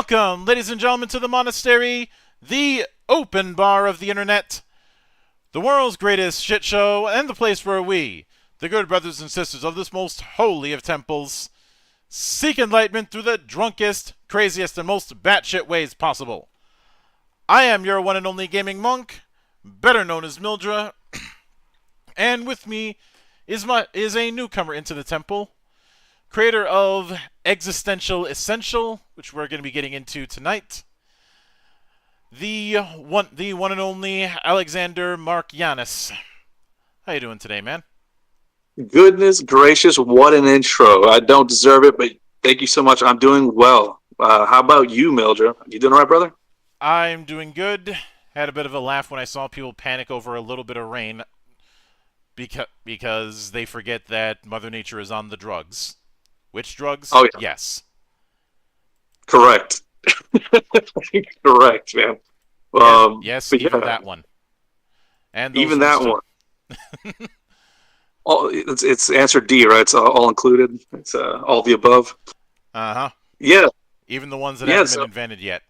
Welcome, ladies and gentlemen, to the monastery, the open bar of the internet, the world's greatest shit show, and the place where we, the good brothers and sisters of this most holy of temples, seek enlightenment through the drunkest, craziest, and most batshit ways possible. I am your one and only gaming monk, better known as Mildra, and with me is a newcomer into the temple, creator of Existential Essential, which we're going to be getting into tonight. The one and only Alexander Marc Yanis. How you doing today, man? Goodness gracious, what an intro. I don't deserve it, but thank you so much. I'm doing well. How about you, Mildred? You doing all right, brother? I'm doing good. Had a bit of a laugh when I saw people panic over a little bit of rain because they forget that Mother Nature is on the drugs. Which drugs? Oh, yeah. Yes. Correct. Correct, man. Yes, But even yeah, that one. And those even ones that too. one. It's answer D, right? It's all included. It's all the above. Uh-huh. Yeah. Even the ones that Yeah. haven't been So, invented yet.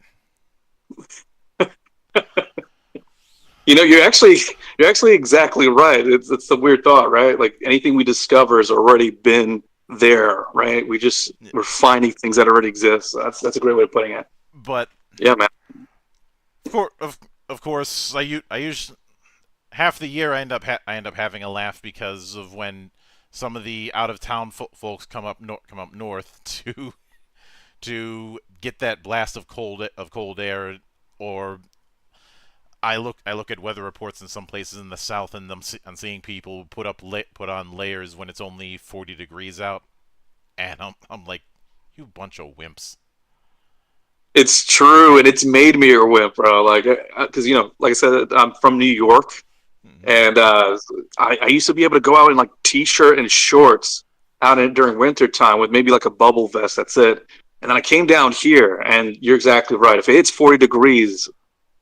you're actually exactly right. It's the weird thought, right? Like anything we discover has already been there, right? We're finding things that already exist. So that's a great way of putting it. But Yeah, man. of course, I use half the year I end up having a laugh because of when some of the out of town folks come up north to get that blast of cold air, or I look at weather reports in some places in the south, and I'm seeing people put on layers when it's only 40 degrees out, and I'm like, you bunch of wimps. It's true, and it's made me a wimp, bro. Like, because like I said, I'm from New York, Mm-hmm. and I used to be able to go out in like t-shirt and shorts during winter time with maybe like a bubble vest. That's it. And then I came down here, and you're exactly right. If it's 40 degrees,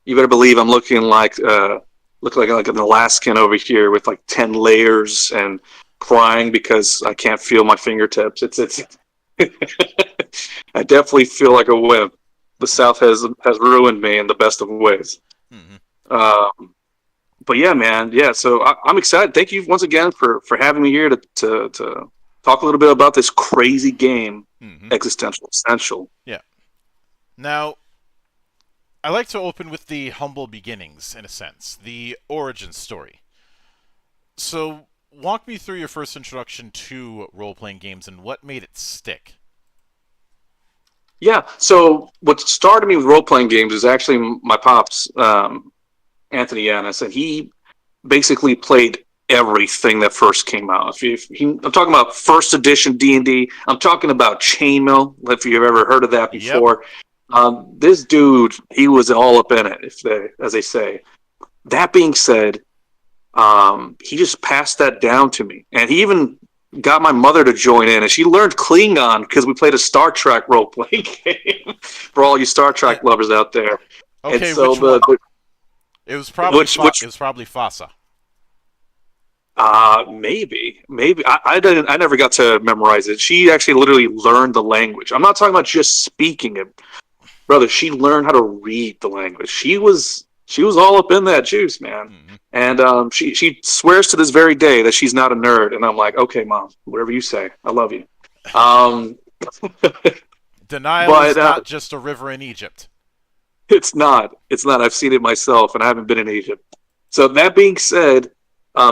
you better believe I'm look like an Alaskan over here with like 10 layers and crying because I can't feel my fingertips. It's I definitely feel like a wimp. The South has ruined me in the best of ways. Mm-hmm. Um, but yeah, man, yeah. So I'm excited. Thank you once again for having me here to talk a little bit about this crazy game, Mm-hmm. Existential Essential. Yeah. Now, I like to open with the humble beginnings, in a sense, the origin story. So, walk me through your first introduction to role playing games and what made it stick. Yeah. So what started me with role playing games is actually my pops, Anthony Yanis, and he basically played everything that first came out. I'm talking about first edition D&D. I'm talking about Chainmail, if you've ever heard of that Yep. before. This dude, he was all up in it, as they say. That being said, he just passed that down to me, and he even got my mother to join in, and she learned Klingon because we played a Star Trek role playing game for all you Star Uh, Trek lovers out there. And okay, so which one? It was probably which It was probably Fasa. maybe I never got to memorize it. She actually literally learned the language. I'm not talking about just speaking it, brother. She learned how to read the language. She was all up in that juice, man. Mm-hmm. And she swears to this very day that she's not a nerd. And I'm like, okay, mom, whatever you say, I love you. Um, Denial is but not just a river in Egypt. it's not. It's not. I've seen it myself, and I haven't been in Egypt. So that being said,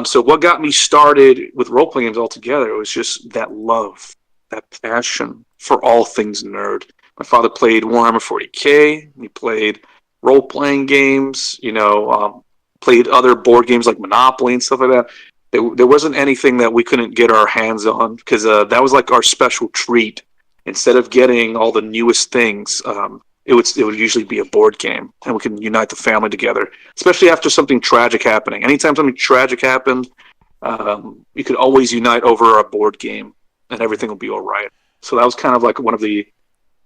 so what got me started with role playing games altogether was just that love, that passion for all things nerd. My father played Warhammer 40K. He played role playing games. Played other board games like Monopoly and stuff like that. There wasn't anything that we couldn't get our hands on because that was like our special treat. Instead of getting all the newest things, it would usually be a board game, and we can unite the family together, especially after something tragic happening. Anytime something tragic happened, you could always unite over a board game, and everything will be all right. So that was kind of like one of the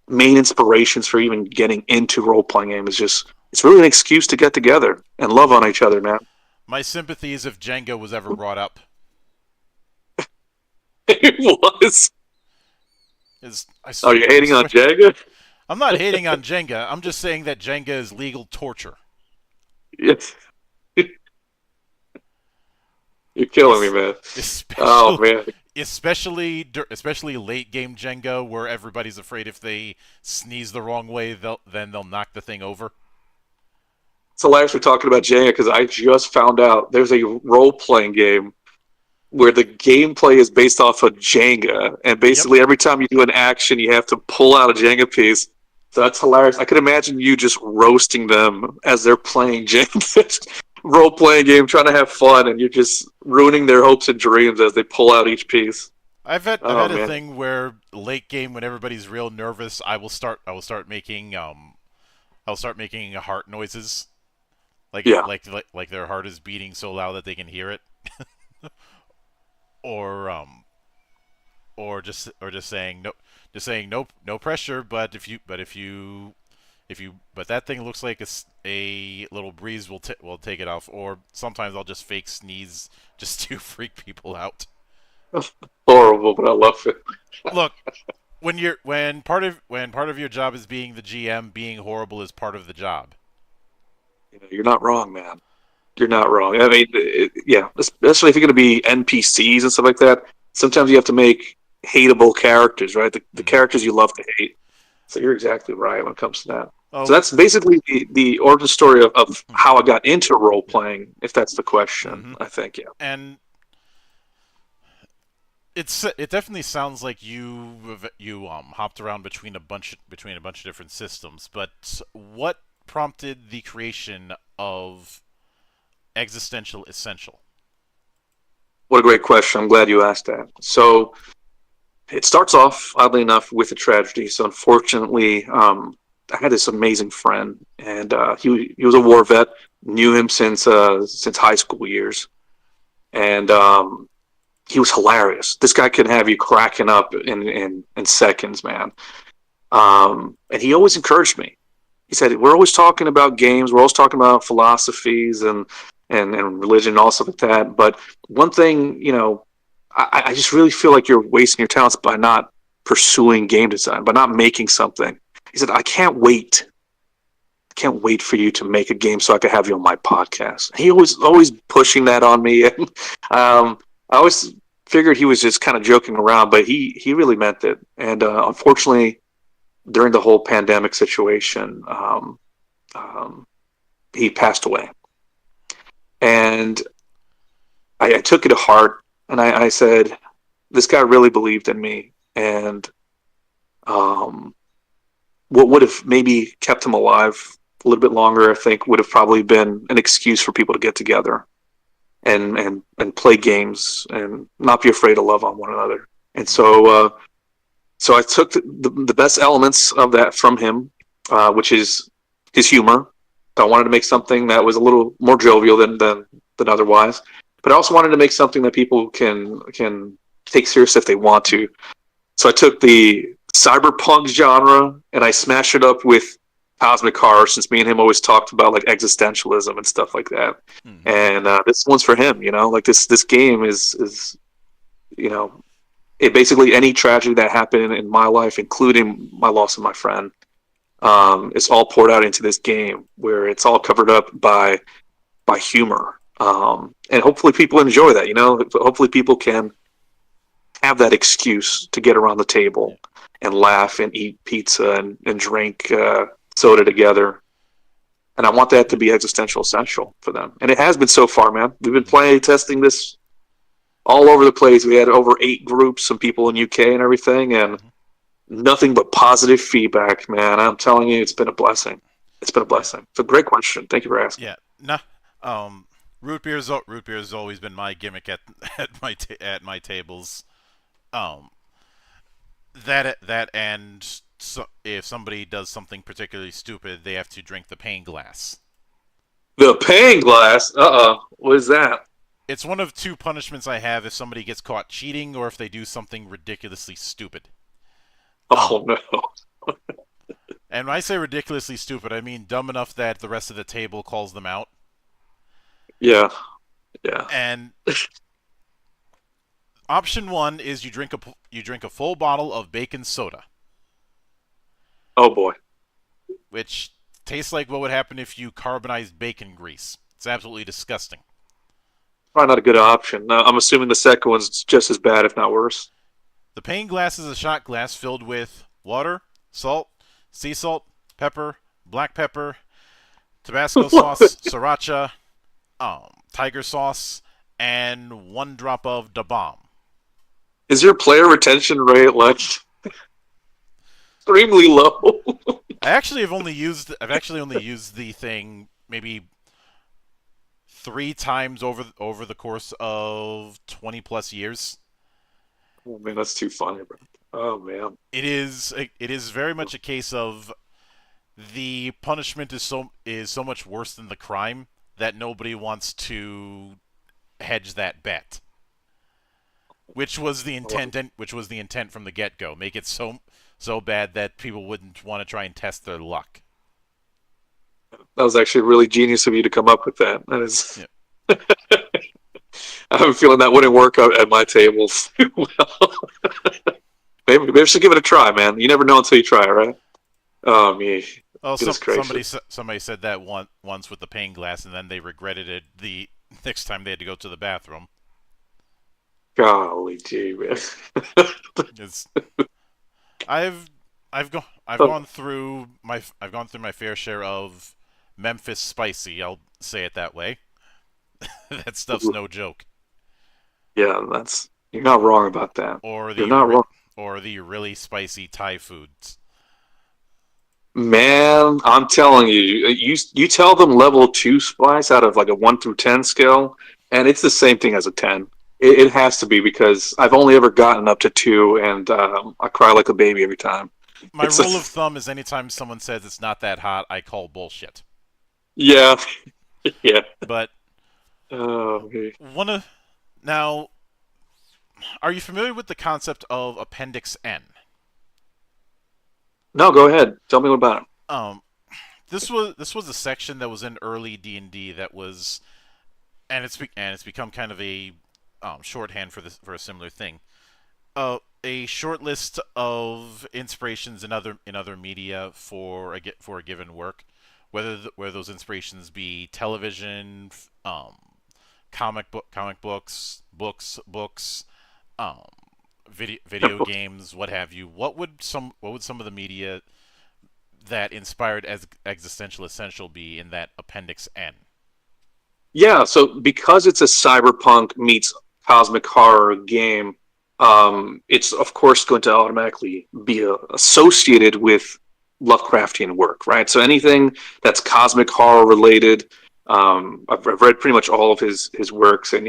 main inspirations for even getting into role playing game. Is just it's really an excuse to get together and love on each other, man. My sympathies if Jenga was ever brought up. It was. Is I, Oh, sw- you're I hating on swear Jaga? I'm not hating on Jenga. I'm just saying that Jenga is legal torture. Yes, you're killing me, Es- man. Oh especially, man, especially late game Jenga, where everybody's afraid if they sneeze the wrong way, they'll knock the thing over. it's hilarious we're talking about Jenga because I just found out there's a role playing game where the gameplay is based off of Jenga, and Yep. basically every time you do an action, you have to pull out a Jenga piece. So that's hilarious. I could imagine you just roasting them as they're playing Jenga role playing game, trying to have fun, and you're just ruining their hopes and dreams as they pull out each piece. I've Oh had a man, thing where late game when everybody's real nervous, I'll start making heart noises yeah. like their heart is beating so loud that they can hear it, or just saying no, just saying nope, no pressure. But that thing looks like a little breeze will take it off. Or sometimes I'll just fake sneeze just to freak people out. Horrible, but I love it. Look, when part of your job is being the GM, being horrible is part of the job. You're not wrong, man. You're not wrong. I mean, yeah, especially if you're going to be NPCs and stuff like that. Sometimes you have to make hateable characters, right? The Mm-hmm. characters you love to hate. So you're exactly right when it comes to that. So Oh, that's basically the origin story of how I got into role playing, if that's the question. mm-hmm. I think, yeah. And it definitely sounds like you hopped around between a bunch of different systems. But what prompted the creation of Existential Essential? What a great question. I'm glad you asked that. So it starts off, oddly enough, with a tragedy. So unfortunately, I had this amazing friend, and he was a war vet. Knew him since high school years, and he was hilarious. This guy can have you cracking up in seconds, man. And he always encouraged me. He said, "We're always talking about games. We're always talking about philosophies and religion and all stuff like that. But one thing, I just really feel like you're wasting your talents by not pursuing game design, by not making something." He said, "I can't wait. I can't wait for you to make a game so I can have you on my podcast." He was always pushing that on me, and I always figured he was just kind of joking around, but he really meant it. And unfortunately, during the whole pandemic situation, um, he passed away, and I took it to heart, and I said, "This guy really believed in me," and um, what would have maybe kept him alive a little bit longer, I think, would have probably been an excuse for people to get together and play games and not be afraid to love on one another. And so I took the best elements of that from him, which is his humor. I wanted to make something that was a little more jovial than otherwise, but I also wanted to make something that people can take serious if they want to. So I took the cyberpunk genre and I smashed it up with cosmic horror, since me and him always talked about like existentialism and stuff like that. Mm-hmm. And this one's for him, like this game is you know it basically any tragedy that happened in my life, including my loss of my friend, is all poured out into this game where it's all covered up by humor. And hopefully people enjoy that. Hopefully people can have that excuse to get around the table and laugh and eat pizza and drink soda together. And I want that to be existential essential for them. And it has been so far, man. We've been playing testing this all over the place. We had over 8 groups, some people in UK and everything, and nothing but positive feedback, man. I'm telling you, it's been a blessing. It's been a Yeah, blessing. It's a great question. Thank you for asking. yeah. Nah. Root beer has always been my gimmick at my tables. Um, that and if somebody does something particularly stupid, they have to drink the pain glass. The pain glass. What is that? It's one of 2 punishments I have if somebody gets caught cheating or if they do something ridiculously stupid. Oh Um, no. and when I say ridiculously stupid, I mean dumb enough that the rest of the table calls them out. Yeah. Yeah. And option 1 is you drink a full bottle of bacon soda. Oh boy. which tastes like what would happen if you carbonized bacon grease. It's absolutely disgusting. Probably not a good option. I'm assuming the second one's just as bad, if not worse. The pane glass is a shot glass filled with water, salt, sea salt, pepper, black pepper, Tabasco sauce, sriracha, tiger sauce, and 1 drop of da bomb. Is your player retention rate like extremely low? I've actually only used the thing maybe 3 times over the course of 20 plus years. Oh man, that's too funny, bro. Oh man. It is very much a case of the punishment is so much worse than the crime that nobody wants to hedge that bet. Which was the intent from the get-go. Make it so bad that people wouldn't want to try and test their luck. That was actually really genius of you to come up with that. That is. Yeah. I have a feeling that wouldn't work out at my tables. Well, maybe I should give it a try, man. You never know until you try, right? Oh me. Well, Somebody somebody said that once with the pane glass, and then they regretted it the next time they had to go to the bathroom. Golly gee, man. It's, I've gone through my fair share of Memphis spicy. I'll say it that way. That stuff's no joke. Yeah, you're not wrong about that. Or You're not wrong. Or the really spicy Thai foods. Man, I'm telling you, you tell them level 2 spice out of like a 1 through 10 scale, and it's the same thing as a 10. It has to be because I've only ever gotten up to 2, and I cry like a baby every time. My rule of thumb is anytime someone says it's not that hot, I call bullshit. Yeah, yeah. But Okay. now, are you familiar with the concept of Appendix N? No, go ahead. Tell me about it. This was a section that was in early D&D that was, and it's become kind of a shorthand for a similar thing. A short list of inspirations in other media for a given work, whether those inspirations be television, comic books, um, video games, what have you. What would some of the media that inspired as Existential Essential be in that Appendix N? Yeah, so because it's a cyberpunk meets cosmic horror game, it's of course going to automatically be associated with Lovecraftian work, right? So anything that's cosmic horror related, I've read pretty much all of his works, and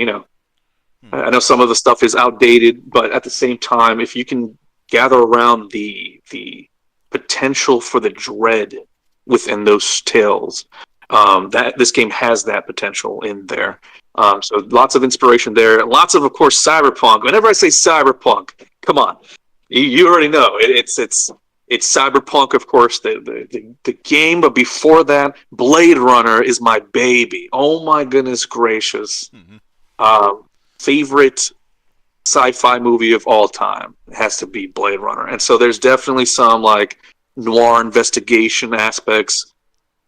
I know some of the stuff is outdated, but at the same time, if you can gather around the potential for the dread within those tales, that this game has that potential in there. So lots of inspiration there. Lots of course, cyberpunk. Whenever I say cyberpunk, come on, you already know it's cyberpunk, of course, the game. But before that, Blade Runner is my baby. Oh my goodness gracious! Favorite sci-fi movie of all time has to be Blade Runner, and so there's definitely some like noir investigation aspects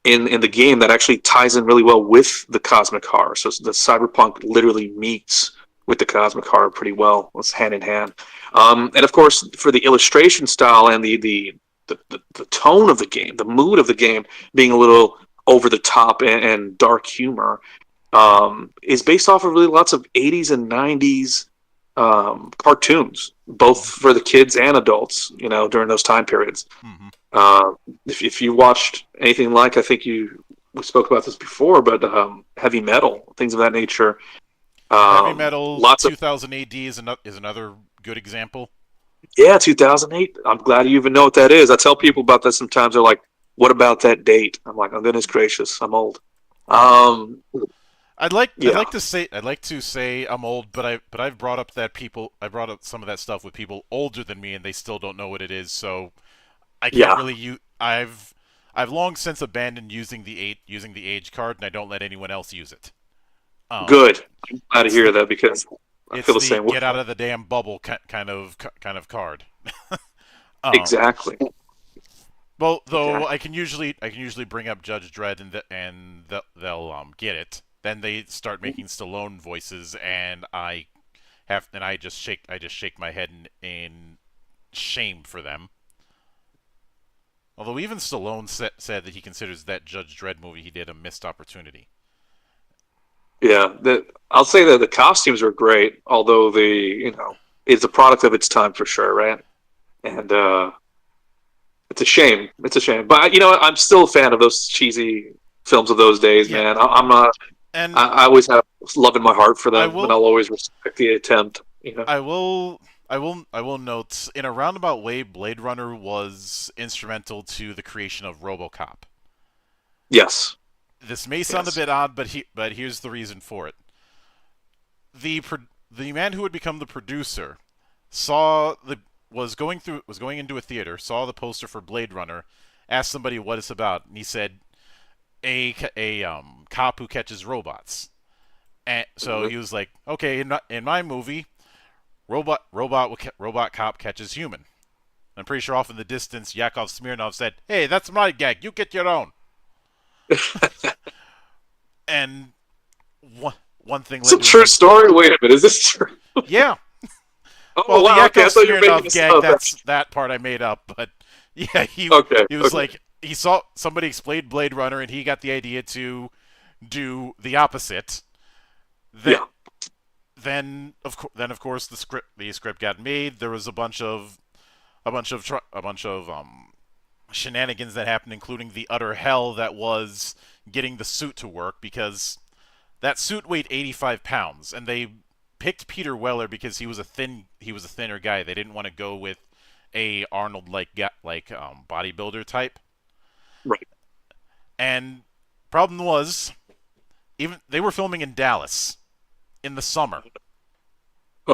in the game that actually ties in really well with the cosmic horror. So the cyberpunk literally meets with the cosmic horror pretty well. It's hand in hand. And of course, for the illustration style and the tone of the game, the mood of the game being a little over the top and dark humor, is based off of really lots of 80s and 90s cartoons, both for the kids and adults, during those time periods. Mm-hmm. If you watched anything like, I think we spoke about this before, but heavy metal, things of that nature. Heavy metal, lots 2000 AD is another good example. Yeah, 2008. I'm glad you even know what that is. I tell people about that sometimes. They're like, "What about that date?" I'm like, "Oh goodness gracious, I'm old." I'd like to say I'm old, but I've brought up I brought up some of that stuff with people older than me, and they still don't know what it is. So I can't really I've long since abandoned using the age card, and I don't let anyone else use it. Good. I'm glad to hear that because I feel the same way. Get out of the damn bubble kind of card. Exactly. Well, though Okay. I can usually bring up Judge Dredd and they'll get it. Then they start making Stallone voices, and I just shake my head in shame for them. Although even Stallone said that he considers that Judge Dredd movie he did a missed opportunity. Yeah, I'll say that the costumes were great, although it's a product of its time for sure, right? And it's a shame. It's a shame, but I'm still a fan of those cheesy films of those days, Yeah, man. I'm not. and I always have love in my heart for I them, and will I'll always respect the attempt. I will I will note in a roundabout way Blade Runner was instrumental to the creation of RoboCop. Yes, This may sound a yes. bit odd, but here's the reason for it. The man who would become the producer saw the was going into a theater, saw the poster for Blade Runner, asked somebody what it's about, and he said a cop who catches robots. And so Mhm. he was like, okay, in my movie, robot cop catches human. I'm pretty sure off in the distance, Yakov Smirnov said, "Hey, that's my gag. You get your own." And one thing It's led a to true another. story. Wait a minute, is this true? Yeah. Oh Well, the wow, okay. I Yakov thought you were making Smirnov this gag, up. that part I made up, but yeah, he Okay, he was okay. like he saw somebody explain Blade Runner and he got the idea to do the opposite. Then Yeah. then of course the script got made. There was a bunch of shenanigans that happened, including the utter hell that was getting the suit to work because that suit weighed 85 pounds, and they picked Peter Weller because he was a thinner guy. They didn't want to go with a Arnold bodybuilder type. Right. And problem was, even they were filming in Dallas in the summer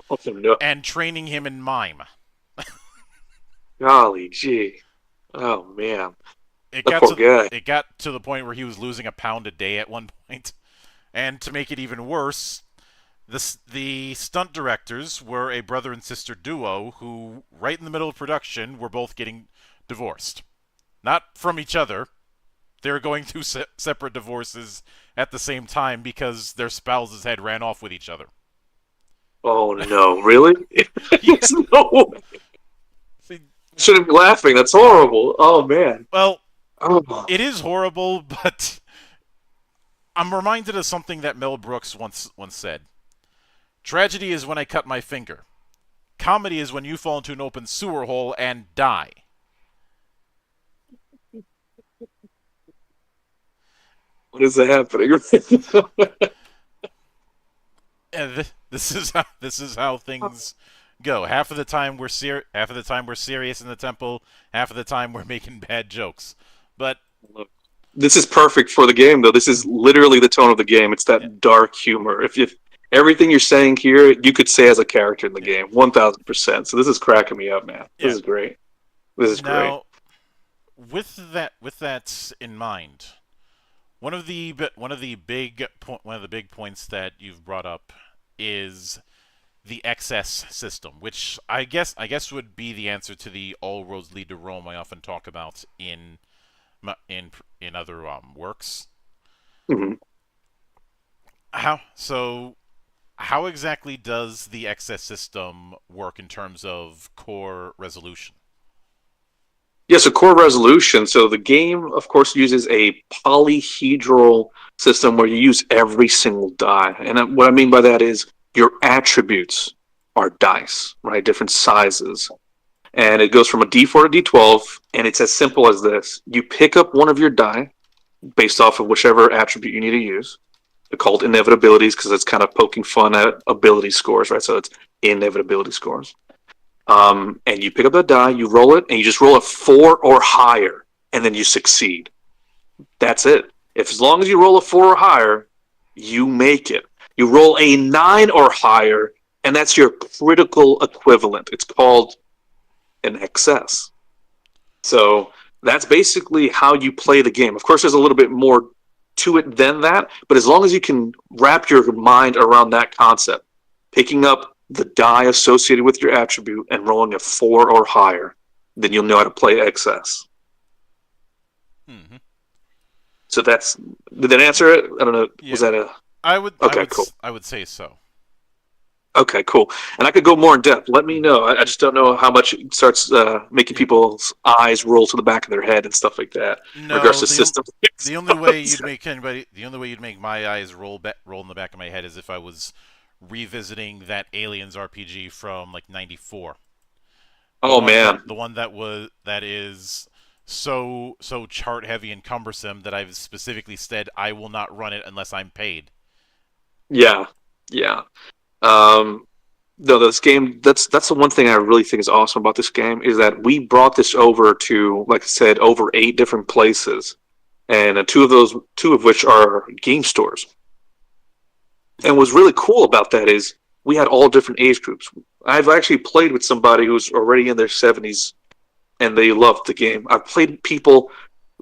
Oh no. and training him in mime. Golly gee. Oh man. It That got poor to guy. it got to the point where he was losing a pound a day at one point. And to make it even worse, the stunt directors were a brother and sister duo who, right in the middle of production, were both getting divorced. Not from each other. They were going through separate divorces at the same time because their spouses had ran off with each other. Oh no, really? Yeah. It's no. See, I shouldn't be laughing. That's horrible. Oh man. well, Oh. it is horrible, but I'm reminded of something that Mel Brooks once said. Tragedy is when I cut my finger. Comedy is when you fall into an open sewer hole and die. What is happening? And this is how things go. Half of the time we're serious in the temple. Half of the time we're making bad jokes. But This is perfect for the game, though. This is literally the tone of the game. It's yeah, that dark humor. If everything you're saying here, you could say as a character in the yeah, game, 1,000%. So this is cracking me up, man. This yeah. is great. This is great. Now, with that in mind, one of the big points that you've brought up is the XS system, which I guess would be the answer to the all roads lead to Rome I often talk about in other works. Mhm. How exactly does the XS system work in terms of core resolution? Yeah, so core resolution. So the game, of course, uses a polyhedral system where you use every single die. And what I mean by that is your attributes are dice, right? Different sizes. And it goes from a D4 to D12, and it's as simple as this. You pick up one of your die based off of whichever attribute you need to use. They're called inevitabilities because it's kind of poking fun at ability scores, right? So it's inevitability scores. And you pick up that die, you roll it, and you just roll a 4 or higher, and then you succeed. That's it. If as long as you roll a 4 or higher, you make it. You roll a 9 or higher, and that's your critical equivalent. It's called an excess. So that's basically how you play the game. Of course, there's a little bit more to it than that, but as long as you can wrap your mind around that concept, picking up the die associated with your attribute and rolling a 4 or higher, then you'll know how to play excess. Mm-hmm. So did that answer it? I don't know. Yeah, Was that a I would, I okay? would, Cool. I would say so. Okay, cool. And I could go more in depth. Let me Mm-hmm. know. I just don't know how much it starts making Yeah. people's eyes roll to the back of their head and stuff like that in regards No, to systems. the only way you'd make my eyes roll in the back of my head is if I was revisiting that Aliens RPG from like '94. Oh man, The one that is so chart heavy and cumbersome that I've specifically said I will not run it unless I'm paid. yeah, yeah. Um, no, this game. That's the one thing I really think is awesome about this game is that we brought this over to, like I said, over 8 different places, and two of which are game stores. And Yeah. what's really cool about that is we had all different age groups. I've actually played with somebody who's already in their 70s and they loved the game. I've played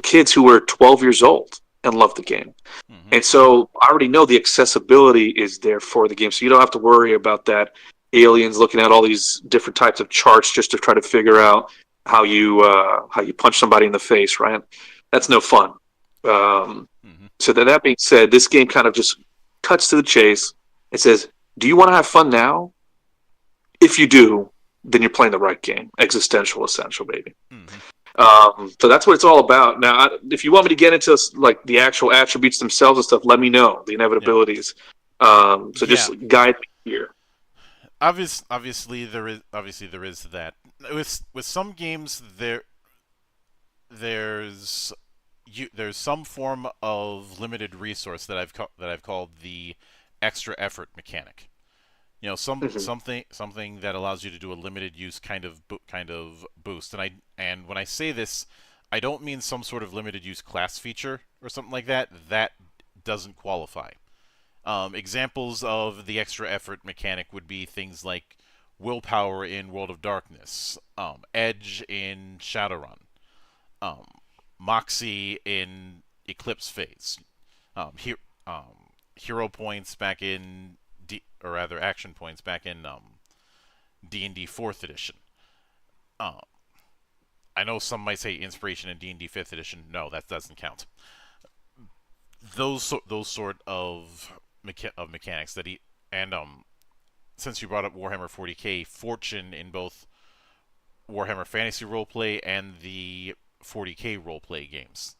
kids who were 12 years old and loved the game. Mm-hmm. And so I already know the accessibility is there for the game. So you don't have to worry about that aliens looking at all these different types of charts just to try to figure out how you punch somebody in the face, right? That's no fun. Um, Mm-hmm. so that being said, this game kind of just cuts to the chase. It says, "Do you want to have fun now? If you do, then you're playing the right game. Existential, essential, baby." Mm-hmm. So that's what it's all about. Now, if you want me to get into like the actual attributes themselves and stuff, let me know the Yeah. inevitabilities. So Yeah. just guide me here. Obviously there is that. With some games there's there's some form of limited resource that I've called the extra effort mechanic. You know, Hmm. something that allows you to do a limited use kind of boost. And when I say this, I don't mean some sort of limited use class feature or something like that. That doesn't qualify. Examples of the extra effort mechanic would be things like willpower in World of Darkness, edge in Shadowrun, um, moxie in Eclipse Phase, he, hero points back in or rather action points back in D&D Fourth Edition. Um, I know some might say inspiration in D&D Fifth Edition. No, that doesn't count. Those sort of mechanics that he and since you brought up Warhammer 40k, fortune in both Warhammer Fantasy Roleplay and the 40k roleplay games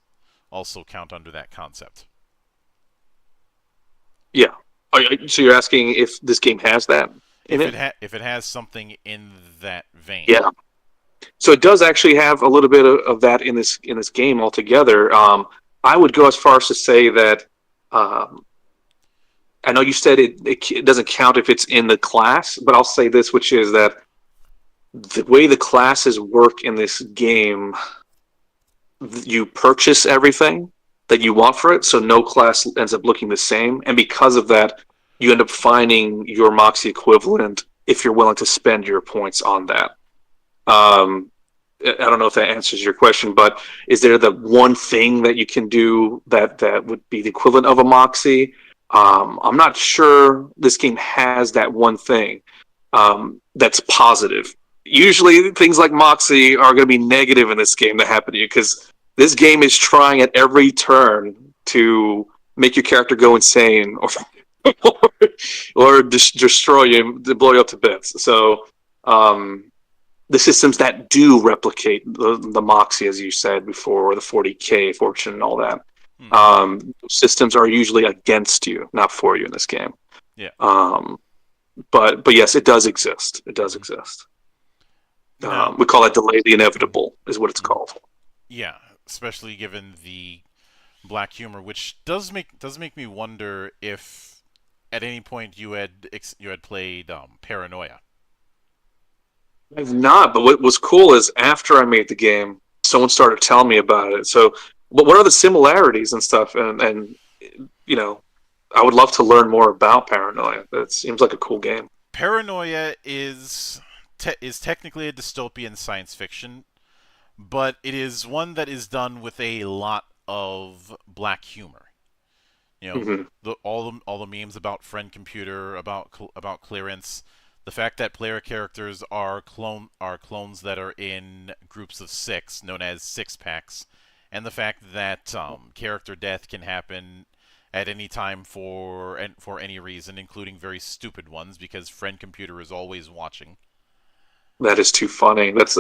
also count under that concept. Yeah. So you're asking if this game has that in it? If it has something in that vein. Yeah. So it does actually have a little bit of that in this game altogether. I would go as far as to say that um, I know you said it doesn't count if it's in the class, but I'll say this, which is that the way the classes work in this game, you purchase everything that you want for it, so no class ends up looking the same, and because of that, you end up finding your Moxie equivalent if you're willing to spend your points on that. Um, I don't know if that answers your question, but is there the one thing that you can do that would be the equivalent of a Moxie? I'm not sure this game has that one thing that's positive. Usually, things like Moxie are going to be negative in this game that happen to you because this game is trying at every turn to make your character go insane or destroy you, to blow you up to bits. So, the systems that do replicate the Moxie, as you said before, or the 40k fortune and all that, Mm-hmm. systems are usually against you, not for you in this game. Yeah. Um, but yes, it does exist. It does Mm-hmm. exist. Now, We call it delay the inevitable, is what it's mm-hmm. called. Yeah, especially given the black humor, which does make me wonder if at any point you had played Paranoia. I've not, but what was cool is after I made the game, someone started telling me about it. So, what are the similarities and stuff? And you know, I would love to learn more about Paranoia. That seems like a cool game. Paranoia is technically a dystopian science fiction, but it is one that is done with a lot of black humor. You know, Hmm. all the memes about friend computer, about clearance, the fact that player characters are clones that are in groups of six, known as six packs, and the fact that character death can happen at any time for any reason, including very stupid ones, because friend computer is always watching. That is too funny. That's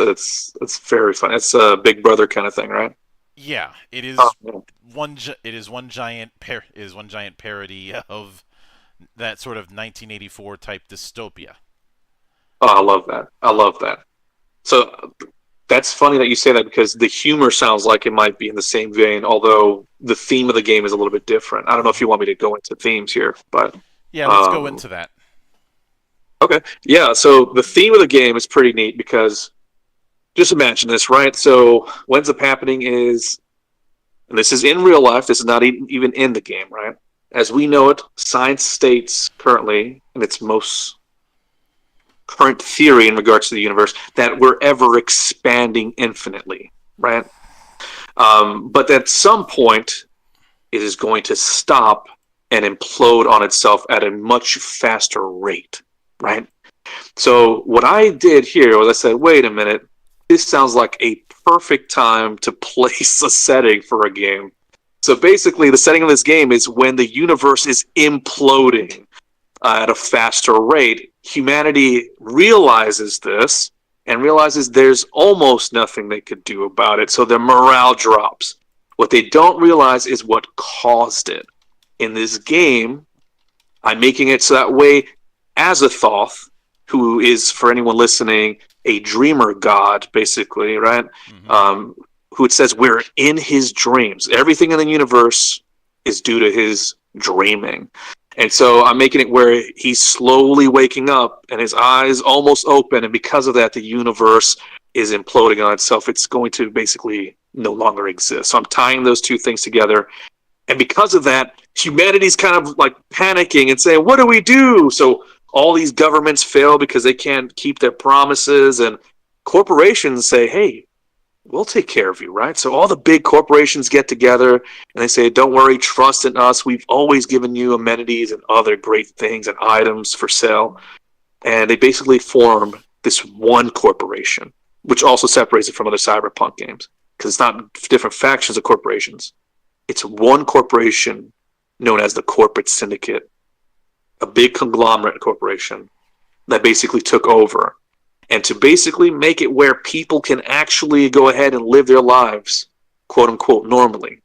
very funny. It's a Big Brother kind of thing, right? Yeah, it Oh, is yeah. it is one giant parody of that sort of 1984 type dystopia. Oh, I love that. I love that. So that's funny that you say that because the humor sounds like it might be in the same vein, although the theme of the game is a little bit different. I don't know if you want me to go into themes here, but Yeah, let's go um, into that. okay, yeah. So the theme of the game is pretty neat because just imagine this, right? So what ends up happening is, and this is in real life. This is not even in the game, right? As we know it, science states currently, in its most current theory in regards to the universe, that we're ever expanding infinitely, right? But at some point, it is going to stop and implode on itself at a much faster rate, right? So what I did here was I said, wait a minute, this sounds like a perfect time to place a setting for a game. So basically, the setting of this game is when the universe is imploding at a faster rate. Humanity realizes this and realizes there's almost nothing they could do about it. So their morale drops. What they don't realize is what caused it. In this game, I'm making it so that way Azathoth, who is, for anyone listening, a dreamer god, basically, right? Hmm. Who it says we're in his dreams. Everything in the universe is due to his dreaming. And so I'm making it where he's slowly waking up and his eyes almost open. And because of that, the universe is imploding on itself. It's going to basically no longer exist. So I'm tying those two things together. And because of that, humanity's kind of like panicking and saying, what do we do? So all these governments fail because they can't keep their promises. And corporations say, hey, we'll take care of you, right? So all the big corporations get together and they say, don't worry, trust in us. We've always given you amenities and other great things and items for sale. And they basically form this one corporation, which also separates it from other cyberpunk games because it's not different factions of corporations. It's one corporation known as the corporate syndicate, a big conglomerate corporation that basically took over. And to basically make it where people can actually go ahead and live their lives, quote unquote, normally,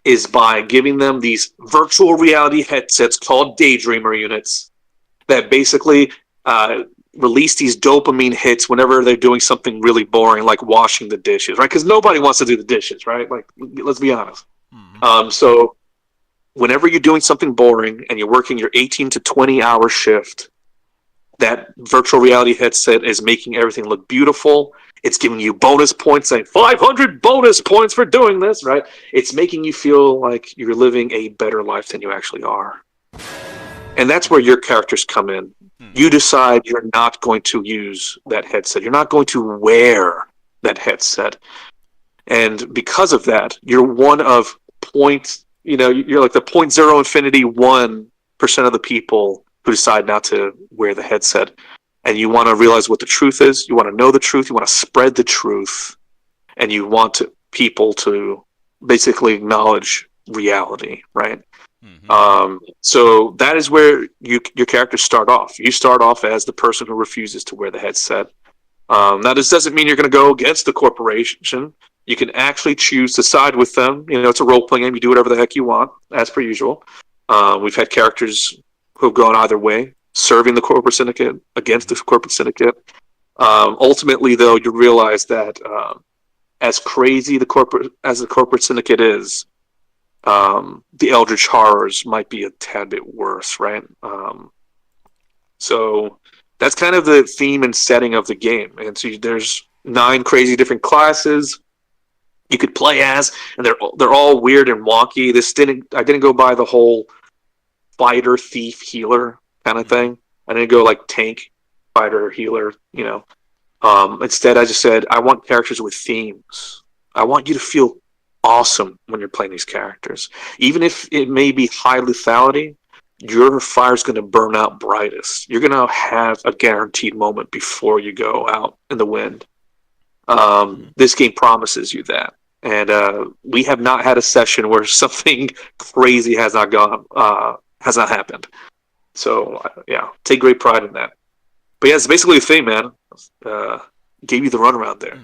is by giving them these virtual reality headsets called daydreamer units that basically release these dopamine hits whenever they're doing something really boring, like washing the dishes, right? Because nobody wants to do the dishes, right? Like, let's be honest. Hmm. So whenever you're doing something boring and you're working your 18 to 20-hour shift, that virtual reality headset is making everything look beautiful. It's giving you bonus points, saying 500 bonus points for doing this, right? It's making you feel like you're living a better life than you actually are. And that's where your characters come in. Hmm. You decide you're not going to use that headset. You're not going to wear that headset. And because of that, you're one of you're like the 0.001% of the people who decide not to wear the headset. And you want to realize what the truth is. You want to know the truth. You want to spread the truth. And you want people to basically acknowledge reality, right? Hmm. So that is where your characters start off. You start off as the person who refuses to wear the headset. Now, this doesn't mean you're going to go against the corporation. You can actually choose to side with them. You know, it's a role-playing game. You do whatever the heck you want, as per usual. We've had characters who have gone either way, serving the corporate syndicate, against the corporate syndicate. Ultimately, though, you realize that as crazy as the corporate syndicate is, the Eldritch Horrors might be a tad bit worse, right? So that's kind of the theme and setting of the game. And so there's 9 crazy different classes you could play as, and they're all weird and wonky. I didn't go by the whole fighter, thief, healer kind of Hmm. thing. I didn't go like tank, fighter, healer. Instead, I just said I want characters with themes. I want you to feel awesome when you're playing these characters, even if it may be high lethality. Your fire's going to burn out brightest. You're going to have a guaranteed moment before you go out in the wind. Hmm. This game promises you that. and we have not had a session where something crazy has not happened. So yeah, take great pride in that. But yeah, it's basically a thing, man. Uh, Gave you the runaround there.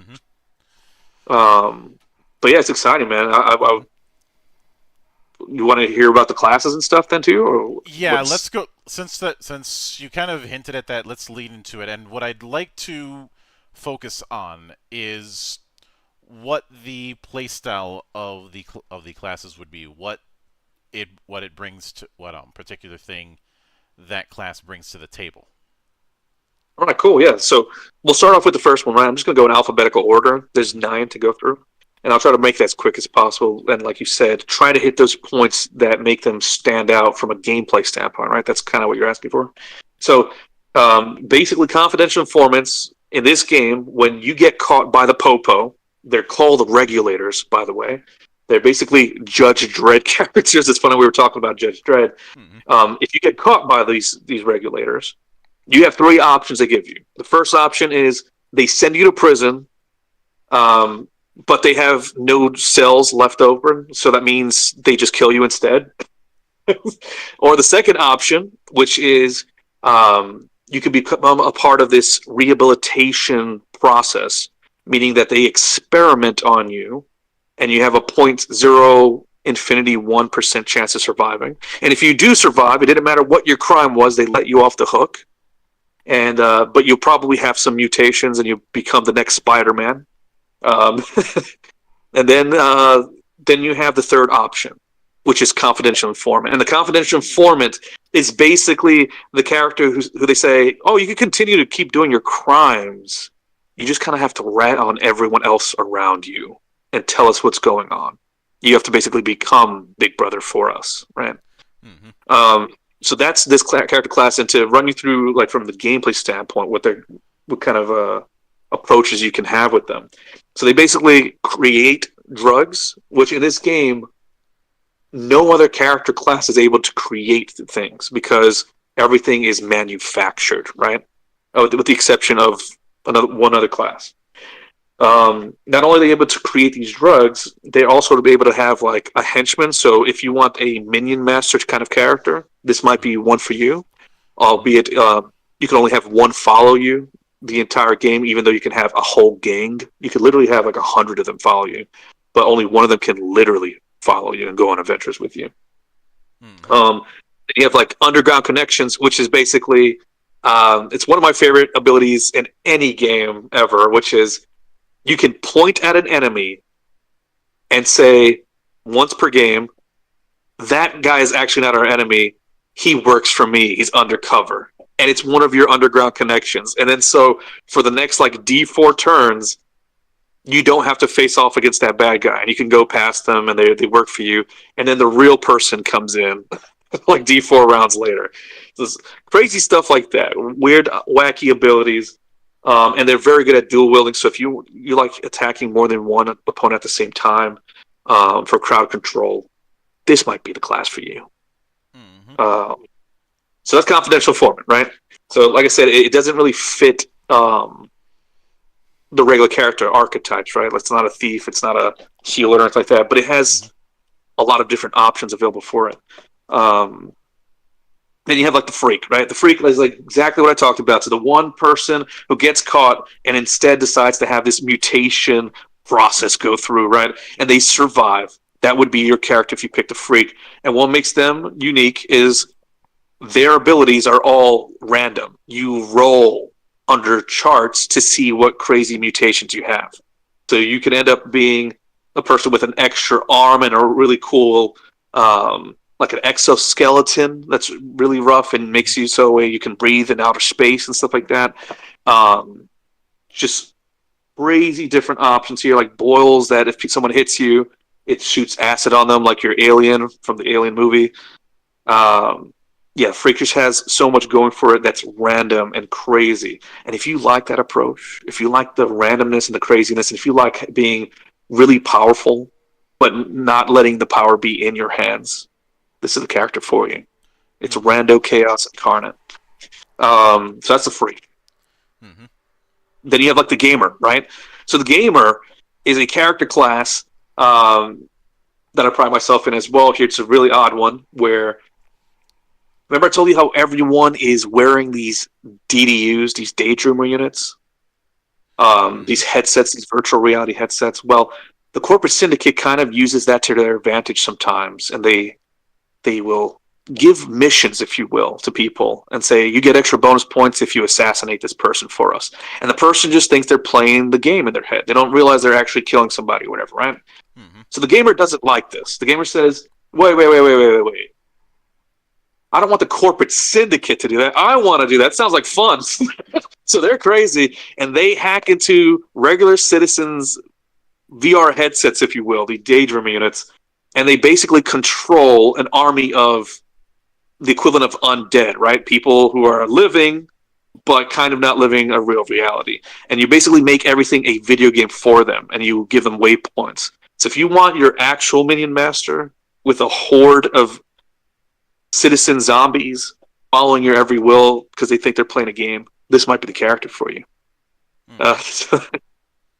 But yeah, it's exciting, man. You want to hear about the classes and stuff then too, or Yeah, let's go. Since you kind of hinted at that, let's lead into it. And what I'd like to focus on is what the playstyle of the classes would be. What it brings to what particular thing that class brings to the table. All right, cool. Yeah. So we'll start off with the first one, right? I'm just going to go in alphabetical order. There's 9 to go through. And I'll try to make that as quick as possible. And like you said, try to hit those points that make them stand out from a gameplay standpoint, right? That's kind of what you're asking for. So basically, confidential informants in this game, when you get caught by the Popo, they're called regulators, by the way. They're basically Judge Dredd characters. It's funny we were talking about Judge Dredd. If you get caught by these regulators, you have 3 options they give you. The first option is they send you to prison, but they have no cells left over, so that means they just kill you instead. Or the second option, which is you can become a part of this rehabilitation process, meaning that they experiment on you, and you have a 0.001% chance of surviving. And if you do survive, it didn't matter what your crime was, they let you off the hook. And but you'll probably have some mutations, and you become the next Spider-Man. And then you have the third option, which is confidential informant. And the confidential informant is basically the character who they say, oh, you can continue to keep doing your crimes. You just kind of have to rat on everyone else around you and tell us what's going on. You have to basically become Big Brother for us, right? So that's this character class, and to run you through, like, from the gameplay standpoint, what kind of approaches you can have with them. So they basically create drugs, which in this game, no other character class is able to create things because everything is manufactured, right? With the exception of one other class. Not only are they able to create these drugs, they're also able to have like a henchman. So if you want a minion master kind of character, this might be one for you. Albeit you can only have one follow you the entire game, even though you can have a whole gang. You could literally have like 100 of them follow you, but only one of them can literally follow you and go on adventures with you. You have like underground connections, which is basically it's one of my favorite abilities in any game ever, which is you can point at an enemy and say once per game, that guy is actually not our enemy. He works for me. He's undercover. And it's one of your underground connections. And then so for the next like D4 turns, you don't have to face off against that bad guy. And you can go past them and they work for you. And then the real person comes in like D4 rounds later. So crazy stuff like that. Weird, wacky abilities. And they're very good at dual wielding. So if you like attacking more than one opponent at the same time for crowd control, this might be the class for you. So that's confidential informant, right? So like I said, it doesn't really fit the regular character archetypes, right? It's not a thief, it's not a healer or anything like that, but it has a lot of different options available for it. Then you have like the freak, right? The freak is like exactly what I talked about. So the one person who gets caught and instead decides to have this mutation process go through, right? And they survive. That would be your character if you picked a freak. And what makes them unique is their abilities are all random. You roll under charts to see what crazy mutations you have. So you could end up being a person with an extra arm and a really cool like an exoskeleton that's really rough and makes you so you can breathe in outer space and stuff like that. Just crazy different options here, like boils that if someone hits you, it shoots acid on them, like your Alien from the Alien movie. Yeah, Freakish has so much going for it that's random and crazy. And if you like that approach, if you like the randomness and the craziness, and if you like being really powerful, but not letting the power be in your hands, this is the character for you. It's rando chaos incarnate. So that's the freak. Then you have like the gamer, right? So the gamer is a character class that I pride myself in as well. Here, it's a really odd one where. Remember, I told you how everyone is wearing these DDUs, these daydreamer units, these headsets, these virtual reality headsets. Well, the corporate syndicate kind of uses that to their advantage sometimes, and they will give missions, if you will, to people and say, you get extra bonus points if you assassinate this person for us. And the person just thinks they're playing the game in their head. They don't realize they're actually killing somebody or whatever, right? Mm-hmm. So the gamer doesn't like this. The gamer says, wait. I don't want the corporate syndicate to do that. I want to do that. Sounds like fun. So they're crazy, and they hack into regular citizens' VR headsets, if you will, the daydream units, and they basically control an army of the equivalent of undead, right? People who are living, but kind of not living a real reality. And you basically make everything a video game for them, and you give them waypoints. So if you want your actual minion master with a horde of citizen zombies following your every will because they think they're playing a game, this might be the character for you.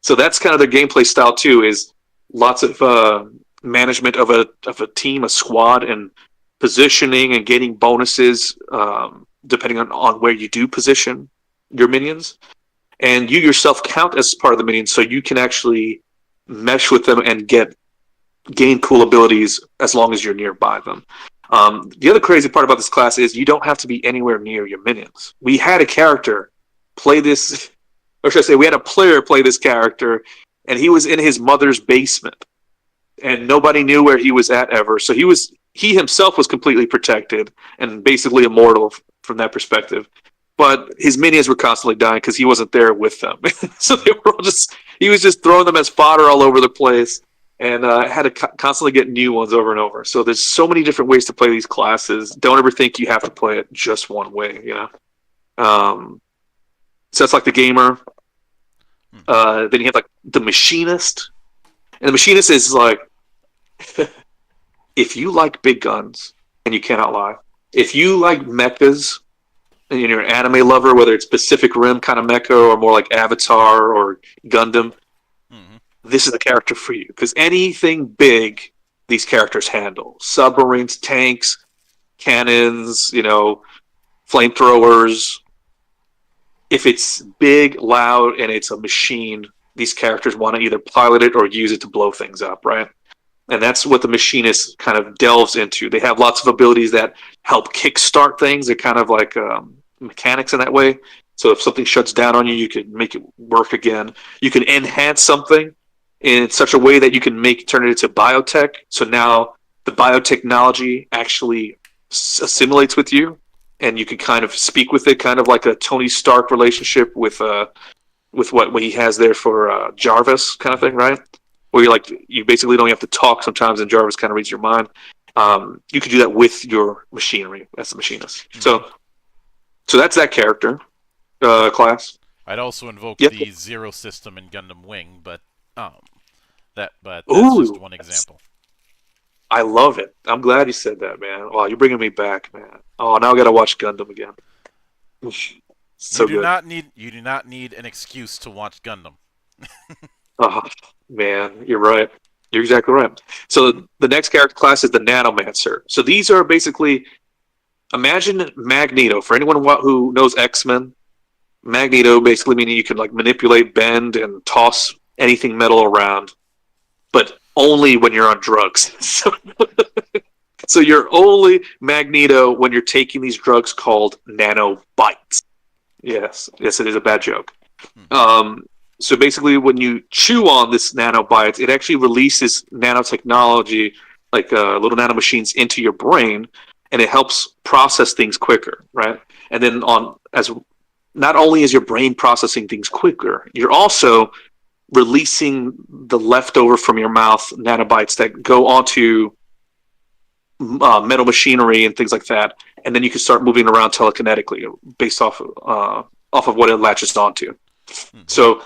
So that's kind of their gameplay style too, is lots of management of a team, a squad, and positioning and getting bonuses depending on where you do position your minions. And you yourself count as part of the minions, so you can actually mesh with them and gain cool abilities as long as you're nearby them. The other crazy part about this class is you don't have to be anywhere near your minions. We had a character play this, or should I say, we had a player play this character, and he was in his mother's basement, and nobody knew where he was at ever. So he himself was completely protected and basically immortal from that perspective. But his minions were constantly dying because he wasn't there with them. So they were all he was just throwing them as fodder all over the place. And had to constantly get new ones over and over. So there's so many different ways to play these classes. Don't ever think you have to play it just one way, you know? So that's like the gamer. Then you have like the machinist. And the machinist is like, if you like big guns, and you cannot lie, if you like mechas, and you're an anime lover, whether it's Pacific Rim kind of mecha or more like Avatar or Gundam, this is the character for you, because anything big these characters handle: submarines, tanks, cannons, flamethrowers. If it's big, loud, and it's a machine, these characters want to either pilot it or use it to blow things up, right? And that's what the machinist kind of delves into. They have lots of abilities that help kickstart things. They're kind of like mechanics in that way. So if something shuts down on you, you can make it work again. You can enhance something in such a way that you can turn it into biotech. So now the biotechnology actually assimilates with you, and you can kind of speak with it, kind of like a Tony Stark relationship with what he has there for Jarvis kind of thing, right? Where you basically don't have to talk sometimes, and Jarvis kind of reads your mind. You can do that with your machinery. That's the machinist. So that's that character class. I'd also invoke Yep. the Zero system in Gundam Wing, but that's Ooh, just one example. I love it. I'm glad you said that, man. Wow, you're bringing me back, man. Oh, now I got to watch Gundam again. So you do not need an excuse to watch Gundam. Oh, man, you're right. You're exactly right. So the next character class is the Nanomancer. So these are basically, imagine Magneto. For anyone who knows X-Men, Magneto basically meaning you can manipulate, bend, and toss anything metal around, but only when you're on drugs. So you're only Magneto when you're taking these drugs called nanobites. Yes, it is a bad joke. So basically, when you chew on this nanobites, it actually releases nanotechnology, like little nanomachines, into your brain, and it helps process things quicker, right? And then not only is your brain processing things quicker, you're also releasing the leftover from your mouth nanobites that go onto metal machinery and things like that, and then you can start moving around telekinetically based off of what it latches onto. So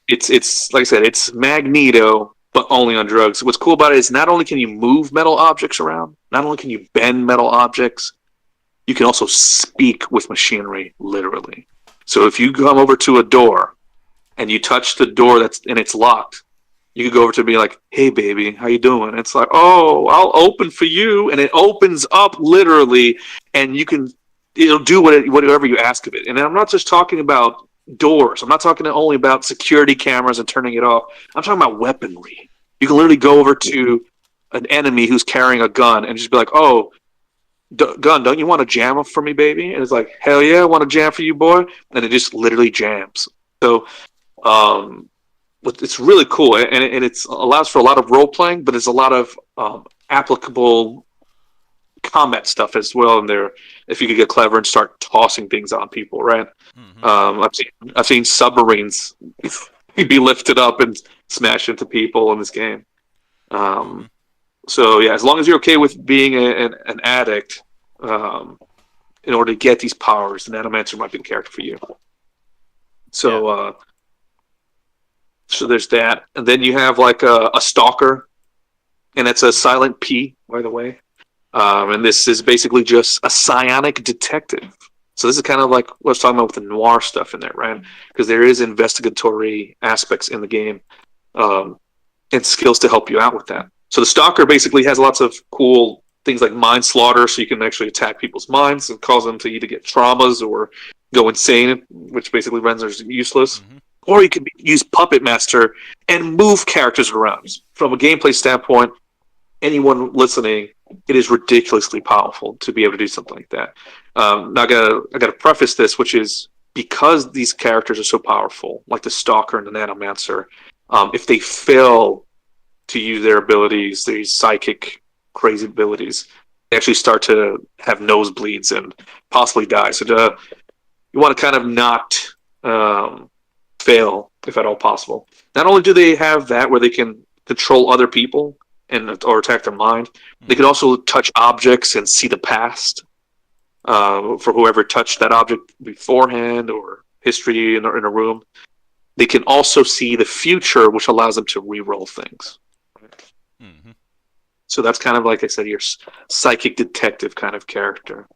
it's like I said, it's Magneto, but only on drugs. What's cool about it is not only can you move metal objects around, not only can you bend metal objects, you can also speak with machinery, literally. So if you come over to a door and you touch the door and it's locked, You could go over to be like, "Hey, baby, how you doing?" And it's like, "Oh, I'll open for you," and it opens up literally, and it'll do whatever you ask of it. And I'm not just talking about doors. I'm not talking only about security cameras and turning it off. I'm talking about weaponry. You can literally go over to an enemy who's carrying a gun and just be like, "Oh, gun, don't you want to jam for me, baby?" And it's like, "Hell yeah, I want to jam for you, boy." And it just literally jams. So, um, it's really cool, and it allows for a lot of role playing, but it's a lot of applicable combat stuff as well in there. If you could get clever and start tossing things on people, right? Mm-hmm. I've seen submarines be lifted up and smash into people in this game. Mm-hmm. Um, so yeah, as long as you're okay with being an addict, um, in order to get these powers, the Nanomancer might be the character for you. Yeah. So there's that, and then you have like a stalker, and it's a silent P, by the way. And this is basically just a psionic detective. So this is kind of like what I was talking about with the noir stuff in there, right? Because there is investigatory aspects in the game, and skills to help you out with that. So the stalker basically has lots of cool things like mind slaughter, so you can actually attack people's minds and cause them to either get traumas or go insane, which basically renders them useless. Mm-hmm. Or you can use Puppet Master and move characters around. From a gameplay standpoint, anyone listening, it is ridiculously powerful to be able to do something like that. Now, I gotta preface this, which is because these characters are so powerful, like the Stalker and the Nanomancer, if they fail to use their abilities, these psychic crazy abilities, they actually start to have nosebleeds and possibly die. So you want to kind of not fail, if at all possible. Not only do they have that where they can control other people or attack their mind, they can also touch objects and see the past for whoever touched that object beforehand or history in a room. They can also see the future, which allows them to re-roll things. Mm-hmm. So that's kind of like I said, your psychic detective kind of character,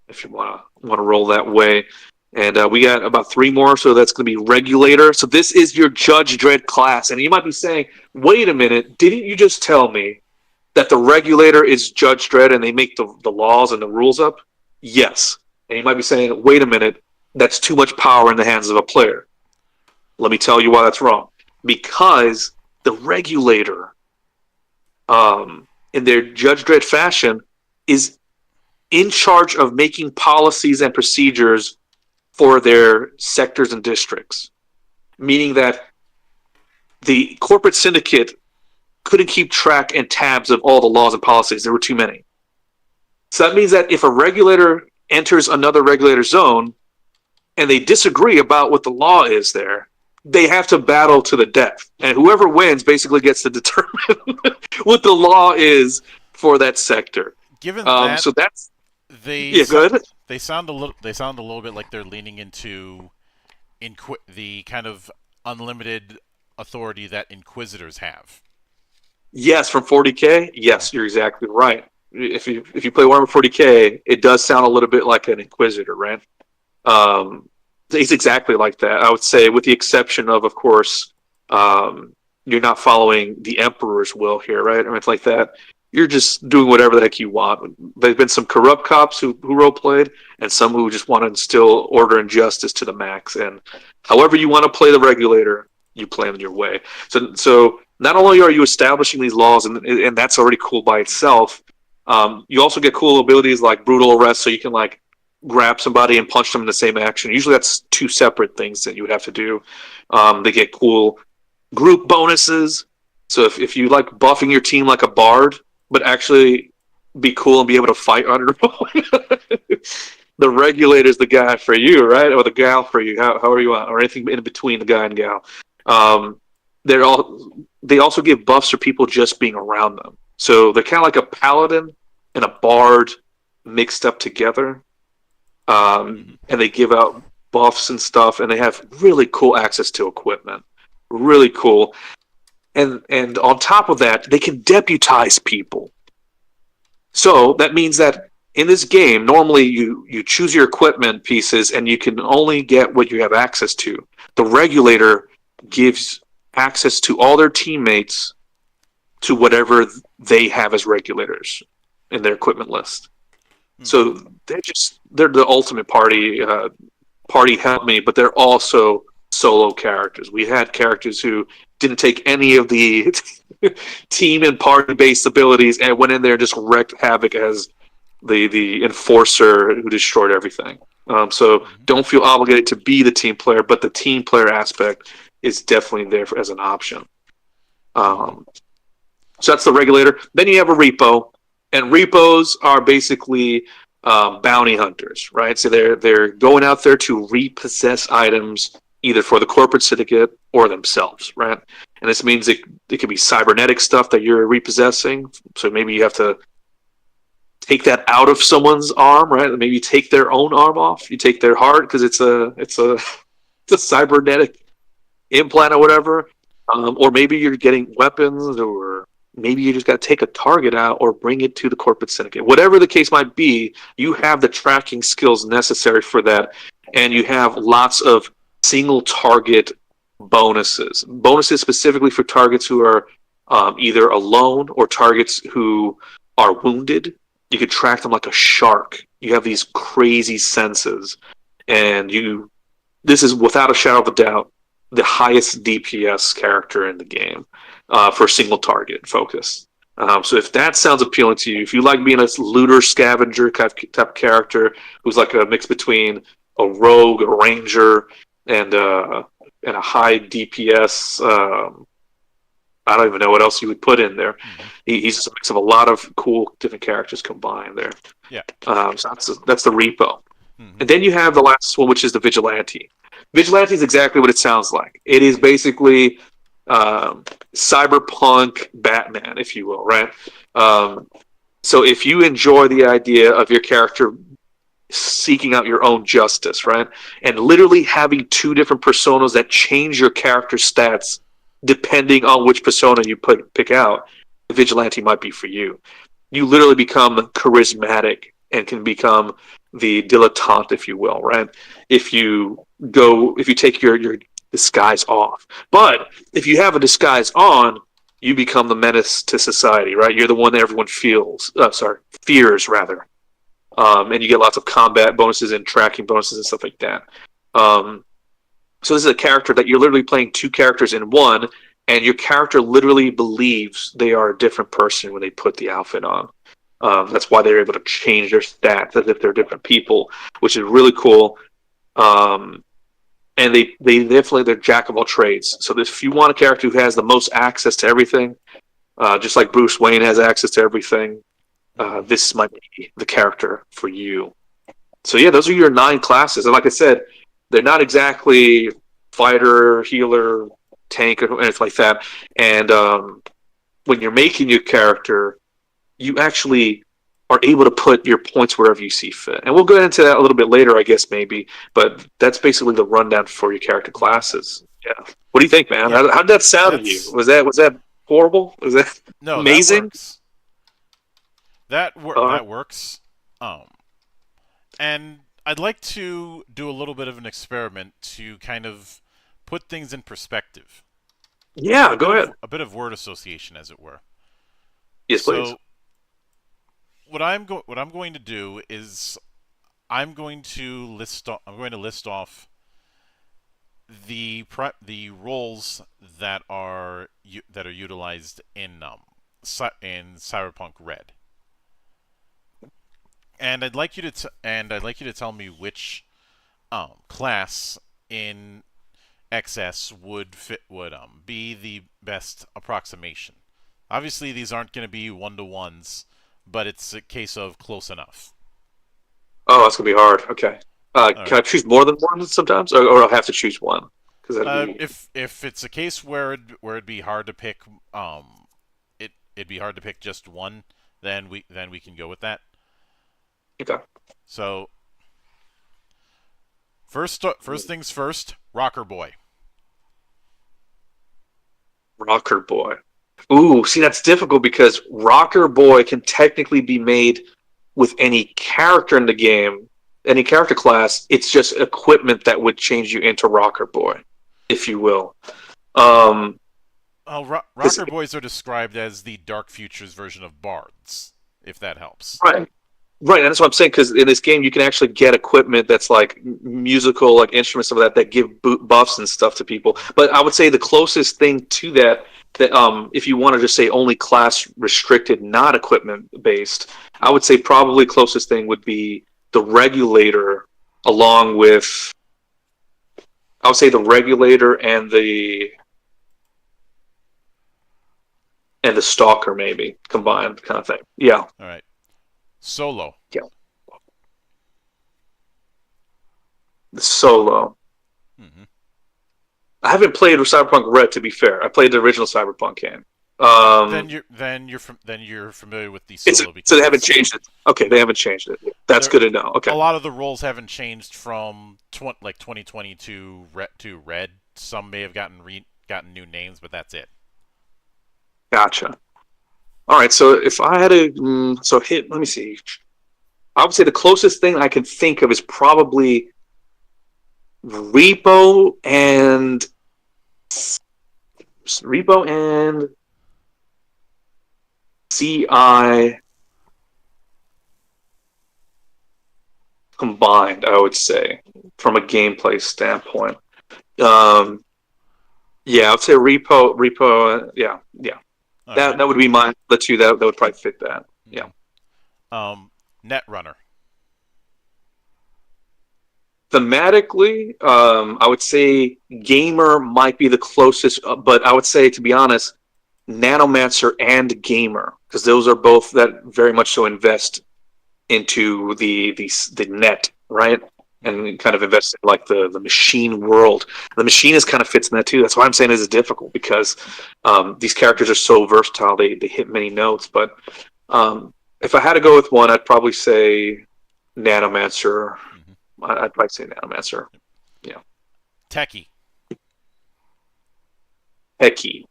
if you want to roll that way. And we got about 3 more, so that's going to be Regulator. So this is your Judge Dredd class. And you might be saying, wait a minute, didn't you just tell me that the Regulator is Judge Dredd and they make the laws and the rules up? Yes. And you might be saying, wait a minute, that's too much power in the hands of a player. Let me tell you why that's wrong. Because the Regulator, in their Judge Dredd fashion, is in charge of making policies and procedures for their sectors and districts, meaning that the corporate syndicate couldn't keep track and tabs of all the laws and policies. There were too many. So that means that if a regulator enters another regulator zone and they disagree about what the law is there, they have to battle to the death. And whoever wins basically gets to determine what the law is for that sector. Given that, so that's they go ahead. They sound a little bit like they're leaning into the kind of unlimited authority that Inquisitors have. Yes, from 40K. Yes, you're exactly right. If you play Warhammer 40K, it does sound a little bit like an Inquisitor, right? It's exactly like that. I would say, with the exception of course, you're not following the Emperor's will here, right? Or anything like that. You're just doing whatever the heck you want. There's been some corrupt cops who role played, and some who just want to instill order and justice to the max. And however you want to play the Regulator, you play them your way. So not only are you establishing these laws, and that's already cool by itself, you also get cool abilities like brutal arrest, so you can like grab somebody and punch them in the same action. Usually that's 2 separate things that you would have to do. They get cool group bonuses. So if you like buffing your team like a bard, but actually be cool and be able to fight on your own, the Regulator's the guy for you, right? Or the gal for you, however you want, or anything in between the guy and gal. They also give buffs for people just being around them. So they're kind of like a paladin and a bard mixed up together. And they give out buffs and stuff, and they have really cool access to equipment. Really cool. And on top of that, they can deputize people. So that means that in this game, normally you choose your equipment pieces and you can only get what you have access to. The Regulator gives access to all their teammates to whatever they have as regulators in their equipment list. So they're the ultimate party help me, but they're also solo characters. We had characters who didn't take any of the team and party based abilities and went in there and just wreaked havoc as the enforcer who destroyed everything. So don't feel obligated to be the team player, but the team player aspect is definitely there as an option. So that's the regulator. Then you have a repo, and repos are basically bounty hunters, right? So they're going out there to repossess items either for the corporate syndicate or themselves, right? And this means it could be cybernetic stuff that you're repossessing. So maybe you have to take that out of someone's arm, right? Maybe you take their own arm off. You take their heart because it's a cybernetic implant or whatever. Or maybe you're getting weapons, or maybe you just got to take a target out or bring it to the corporate syndicate. Whatever the case might be, you have the tracking skills necessary for that, and you have lots of single target bonuses. Bonuses specifically for targets who are either alone or targets who are wounded. You can track them like a shark. You have these crazy senses, and this is without a shadow of a doubt the highest DPS character in the game for single target focus. So if that sounds appealing to you, if you like being a looter scavenger type character who's like a mix between a rogue, a ranger, and a high DPS, I don't even know what else you would put in there. He's just a mix of a lot of cool different characters combined there. Yeah. So that's the repo. And then you have the last one, which is the vigilante. Vigilante is exactly what it sounds like. It is basically cyberpunk Batman, if you will, right? So if you enjoy the idea of your character seeking out your own justice, right, and literally having two different personas that change your character stats depending on which persona you pick out, the vigilante might be for you. You literally become charismatic and can become the dilettante, if you will, right? If you take your disguise off. But if you have a disguise on, you become the menace to society, right? You're the one that everyone fears rather. And you get lots of combat bonuses and tracking bonuses and stuff like that. So this is a character that you're literally playing two characters in one, and your character literally believes they are a different person when they put the outfit on. That's why they're able to change their stats as if they're different people, which is really cool. And they're jack of all trades. So if you want a character who has the most access to everything, just like Bruce Wayne has access to everything, this might be the character for you. So yeah, those are your 9 classes. And like I said, they're not exactly fighter, healer, tank, or anything like that. And when you're making your character, you actually are able to put your points wherever you see fit. And we'll go into that a little bit later, I guess, maybe. But that's basically the rundown for your character classes. Yeah. What do you think, man? Yeah. How did that sound to you? Was that horrible? Was that amazing? That works. And I'd like to do a little bit of an experiment to kind of put things in perspective. Yeah, go ahead. A bit of word association, as it were. Yes, please. So, what I'm going to do is I'm going to list off the roles that are utilized in Cyberpunk Red. And I'd like you to tell me which class in XS would be the best approximation. Obviously, these aren't going to be 1-to-1s, but it's a case of close enough. Oh, that's gonna be hard. Okay. Can I choose more than one sometimes, or I'll have to choose one? If it's a case where it'd be hard to pick, it'd be hard to pick just one, then we can go with that. Okay. So first things first, Rocker Boy. Rocker Boy. Ooh, see, that's difficult because Rocker Boy can technically be made with any character in the game, any character class. It's just equipment that would change you into Rocker Boy, if you will. Because Rocker Boys are described as the Dark Futures version of bards, if that helps. right, right, and that's what I'm saying. Because in this game, you can actually get equipment that's like musical, like instruments, some of that give buffs and stuff to people. But I would say the closest thing to that, if you want to just say only class restricted, not equipment based, I would say probably closest thing would be the regulator, along with I would say the regulator and the stalker maybe combined kind of thing. Yeah. All right. Solo. Yeah. The solo. Mm-hmm. I haven't played Cyberpunk Red, to be fair. I played the original Cyberpunk game. Then you're familiar with the It's solo so they haven't because changed it. Okay, they haven't changed it. That's there good to know. Okay, a lot of the roles haven't changed from 2022 to Red. Some may have gotten new names, but that's it. gotcha. All right, so if I had to, let me see. I would say the closest thing I can think of is probably Repo and CI combined. I would say from a gameplay standpoint. Um, yeah, I would say Repo. Yeah, yeah. All right. That would be the two that would probably fit that. Yeah. Netrunner. Thematically, I would say Gamer might be the closest, but I would say, to be honest, Nanomancer and Gamer, because those are both that very much so invest into the net, right? And kind of invest in like the machine world. The machinist kind of fits in that too. That's why I'm saying this is difficult, because these characters are so versatile. They hit many notes. But if I had to go with one, I'd probably say Nanomancer. I'd probably say Nanomancer. Yeah. Techie. Techie.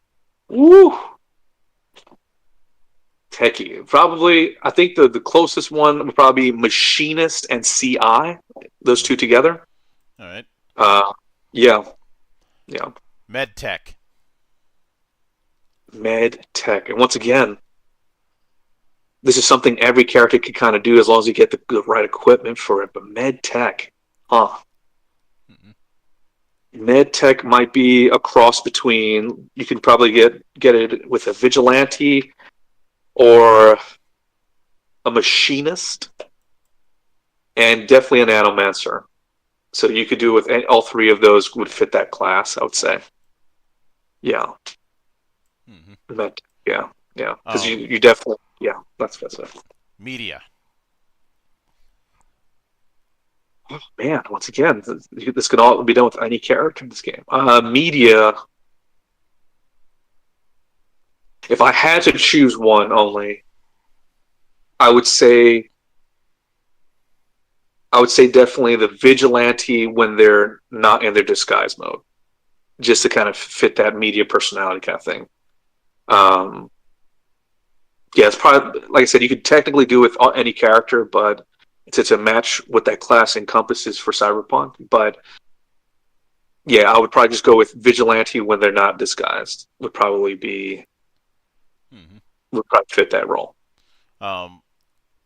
Woo! Techie. Probably, I think the closest one would probably be Machinist and CI. Those two together. All right. Yeah. Yeah. MedTech. Med-Tech. And once again, this is something every character can kind of do as long as you get the right equipment for it. But Med-Tech, huh? Med-Tech might be a cross between, you can probably get it with a vigilante or a machinist, and definitely an nanomancer. So you could do with all three of those would fit that class, I would say. Yeah. Med, yeah, yeah. Because you definitely, yeah, that's it. Media. Oh, man, once again, this can all be done with any character in this game. Media. If I had to choose one only, I would say definitely the vigilante when they're not in their disguise mode, just to kind of fit that media personality kind of thing. Yeah, it's probably, like I said, you could technically do with any character, but it's a match what that class encompasses for Cyberpunk. But yeah, I would probably just go with vigilante when they're not disguised. Would probably fit that role.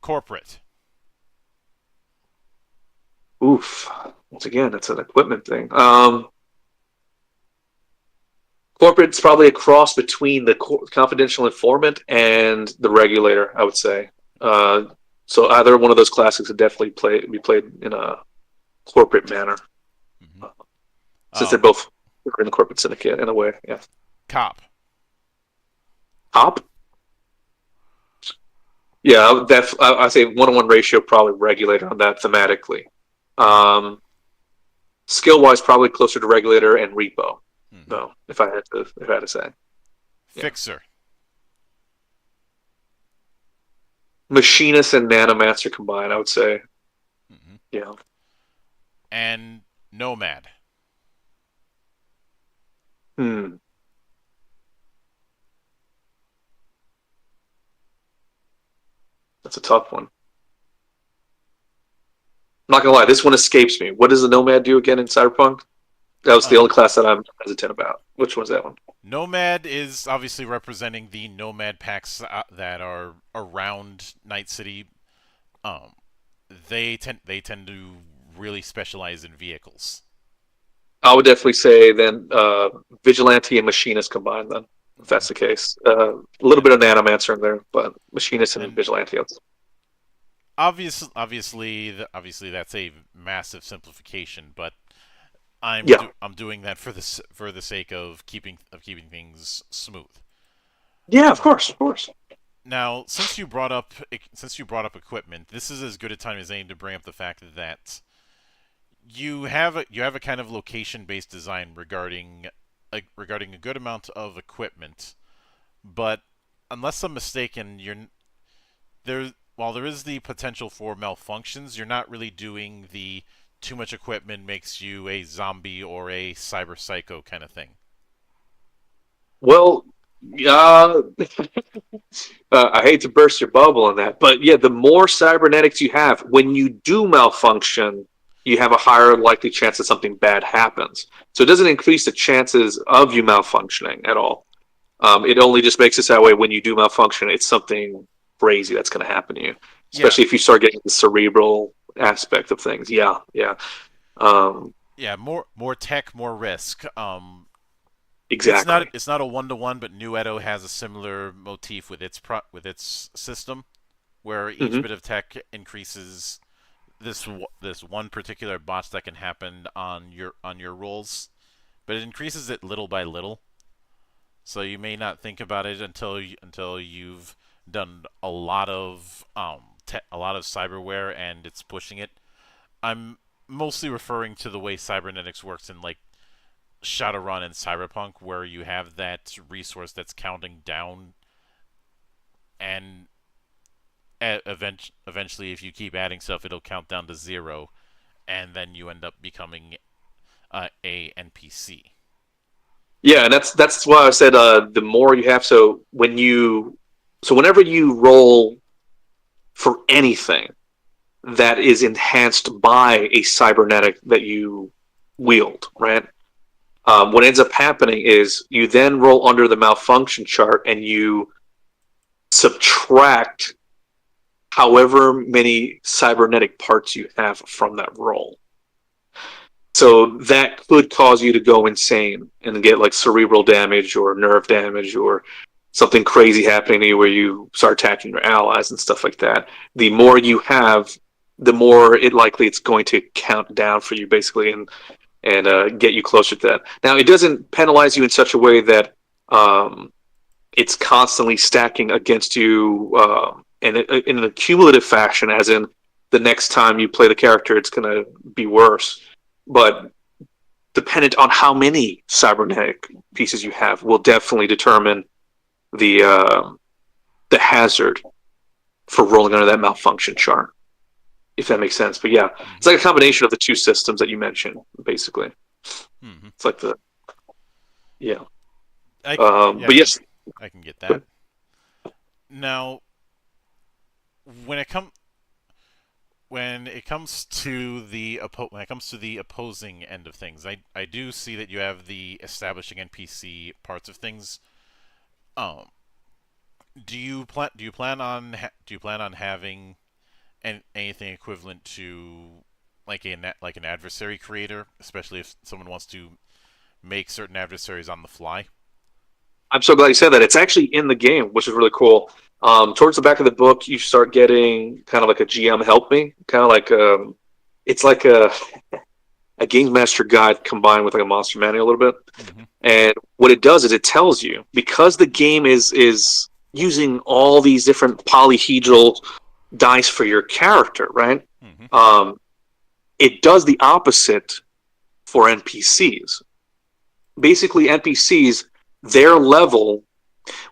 Corporate. Oof. Once again, that's an equipment thing. Corporate's probably a cross between the confidential informant and the regulator, I would say. So either one of those classics would definitely be played in a corporate manner, since they're both in the corporate syndicate in a way. Yeah. Cop. Cop. Yeah, I'd say 1-to-1 ratio, probably regulator on that thematically. Skill wise, probably closer to regulator and repo. No, if I had to say. Fixer. Machinist and Nanomancer combined, I would say. Yeah. And Nomad. That's a tough one. I'm not gonna lie, this one escapes me. What does the Nomad do again in Cyberpunk? That was the Uh, only class that I'm hesitant about. Which one's that one? Nomad is obviously representing the Nomad packs that are around Night City. Um, they tend to really specialize in vehicles. I would definitely say then vigilante and machinist combined. Then, if that's the case, a little And bit of nanomancer in there, but machinist and and vigilante. obviously that's a massive simplification, but Yeah, I'm doing that for the sake of keeping things smooth. yeah, of course, of course. Now, since you brought up equipment, this is as good a time as any to bring up the fact that you have a kind of location based design regarding a good amount of equipment, but unless I'm mistaken, you're there. While there is the potential for malfunctions, you're not really doing the too much equipment makes you a zombie or a cyber psycho kind of thing. Well, uh, I hate to burst your bubble on that, but yeah, the more cybernetics you have, when you do malfunction, you have a higher likely chance that something bad happens. So it doesn't increase the chances of you malfunctioning at all. It only just makes it that way when you do malfunction, it's something crazy that's going to happen to you, Yeah, especially if you start getting the cerebral aspect of things. Yeah, yeah, um, yeah, more tech, more risk. exactly. It's not a one to one, but New Edo has a similar motif with with its system, where each Hmm. bit of tech increases this one particular botch that can happen on your rolls, but it increases it little by little. So you may not think about it until you've done a lot of cyberware and it's pushing it. I'm mostly referring to the way cybernetics works in like Shadowrun and Cyberpunk, where you have that resource that's counting down, and eventually, if you keep adding stuff, it'll count down to zero, and then you end up becoming a NPC. Yeah, and that's why I said the more you have. So whenever you roll for anything that is enhanced by a cybernetic that you wield, right? What ends up happening is you then roll under the malfunction chart and you subtract however many cybernetic parts you have from that roll. So that could cause you to go insane and get like cerebral damage or nerve damage or something crazy happening to you where you start attacking your allies and stuff like that. The more you have, the more it likely it's going to count down for you basically and get you closer to that. Now it doesn't penalize you in such a way that um, it's constantly stacking against you in an accumulative fashion, as in the next time you play the character, it's going to be worse. But dependent on how many cybernetic pieces you have, will definitely determine the uh, the hazard for rolling under that malfunction chart, if that makes sense. But yeah, it's Mm-hmm. like a combination of the two systems that you mentioned, basically. Mm-hmm. It's like the yeah. Yeah, But yes, I can get that. Now, when it comes when it comes to the opposing end of things, I do see that you have the establishing NPC parts of things. Um, do you plan on having anything equivalent to like an adversary creator, especially if someone wants to make certain adversaries on the fly? I'm so glad you said that. It's actually in the game, which is really cool. Towards the back of the book, you start getting kind of like a GM help me, kind of like it's like a game master guide combined with like a monster manual a little bit. Mm-hmm. And what it does is it tells you, because the game is using all these different polyhedral dice for your character, right? Mm-hmm. Um, it does the opposite for NPCs. Basically, NPCs, their level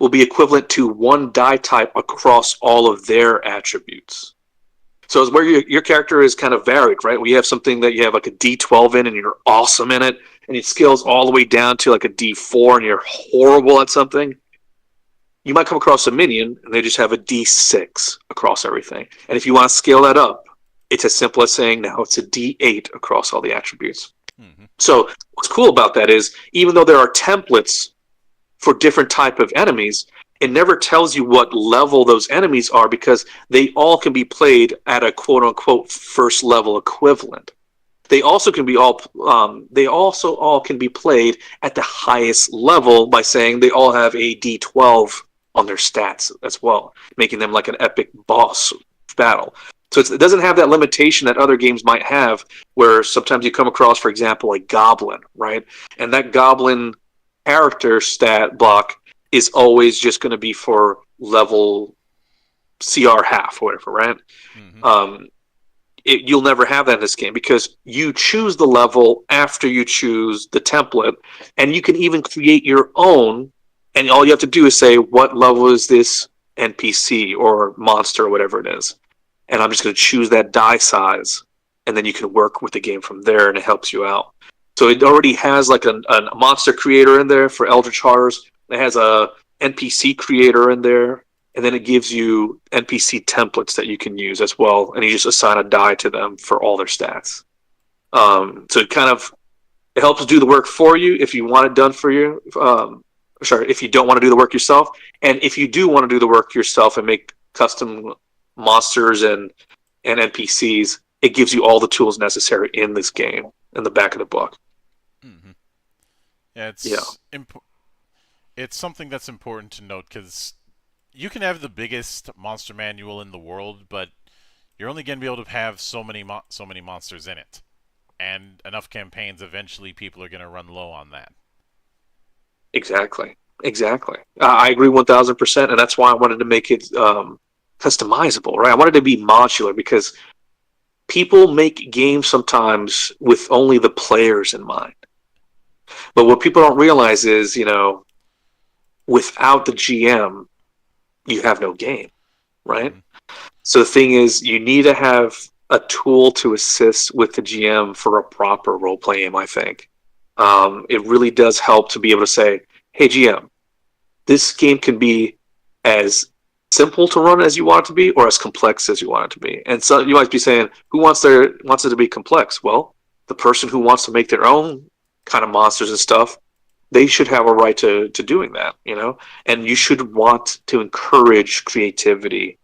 will be equivalent to one die type across all of their attributes. So it's where your character is kind of varied, right? We have something that you have like a D12 in and you're awesome in it, and it scales all the way down to like a D4 and you're horrible at something. You might come across a minion and they just have a D6 across everything. And if you want to scale that up, it's as simple as saying now it's a D8 across all the attributes. Mm-hmm. So what's cool about that is even though there are templates for different type of enemies, it never tells you what level those enemies are because they all can be played at a quote unquote first level equivalent. They also can be all they also all can be played at the highest level by saying they all have a D12 on their stats as well, making them like an epic boss battle. So it doesn't have that limitation that other games might have, where sometimes you come across, for example, a goblin, right? And that goblin character stat block is always just going to be for level CR half or whatever, right? Mm-hmm. You'll never have that in this game because you choose the level after you choose the template, and you can even create your own. And all you have to do is say, what level is this NPC or monster or whatever it is? And I'm just going to choose that die size, and then you can work with the game from there, and it helps you out. So it already has like a monster creator in there for Eldritch Horrors. It has a NPC creator in there, and then it gives you NPC templates that you can use as well, and you just assign a die to them for all their stats. So it helps do the work for you if you want it done for you. Sorry, if you don't want to do the work yourself, and if you do want to do the work yourself and make custom monsters and NPCs, it gives you all the tools necessary in this game in the back of the book. Mm-hmm. Yeah, Yeah. it's something that's important to note because you can have the biggest monster manual in the world, but you're only going to be able to have so many monsters in it, and enough campaigns. Eventually, people are going to run low on that. Exactly. Exactly. I agree 1000%, and that's why I wanted to make it customizable, right? I wanted to be modular because people make games sometimes with only the players in mind. But what people don't realize is, without the GM, you have no game, right? Mm-hmm. So the thing is, you need to have a tool to assist with the GM for a proper role play game, I think. It really does help to be able to say, hey, GM, this game can be as simple to run as you want it to be or as complex as you want it to be. And so you might be saying, who wants it to be complex? Well, the person who wants to make their own kind of monsters and stuff, they should have a right to doing that, And you should want to encourage creativity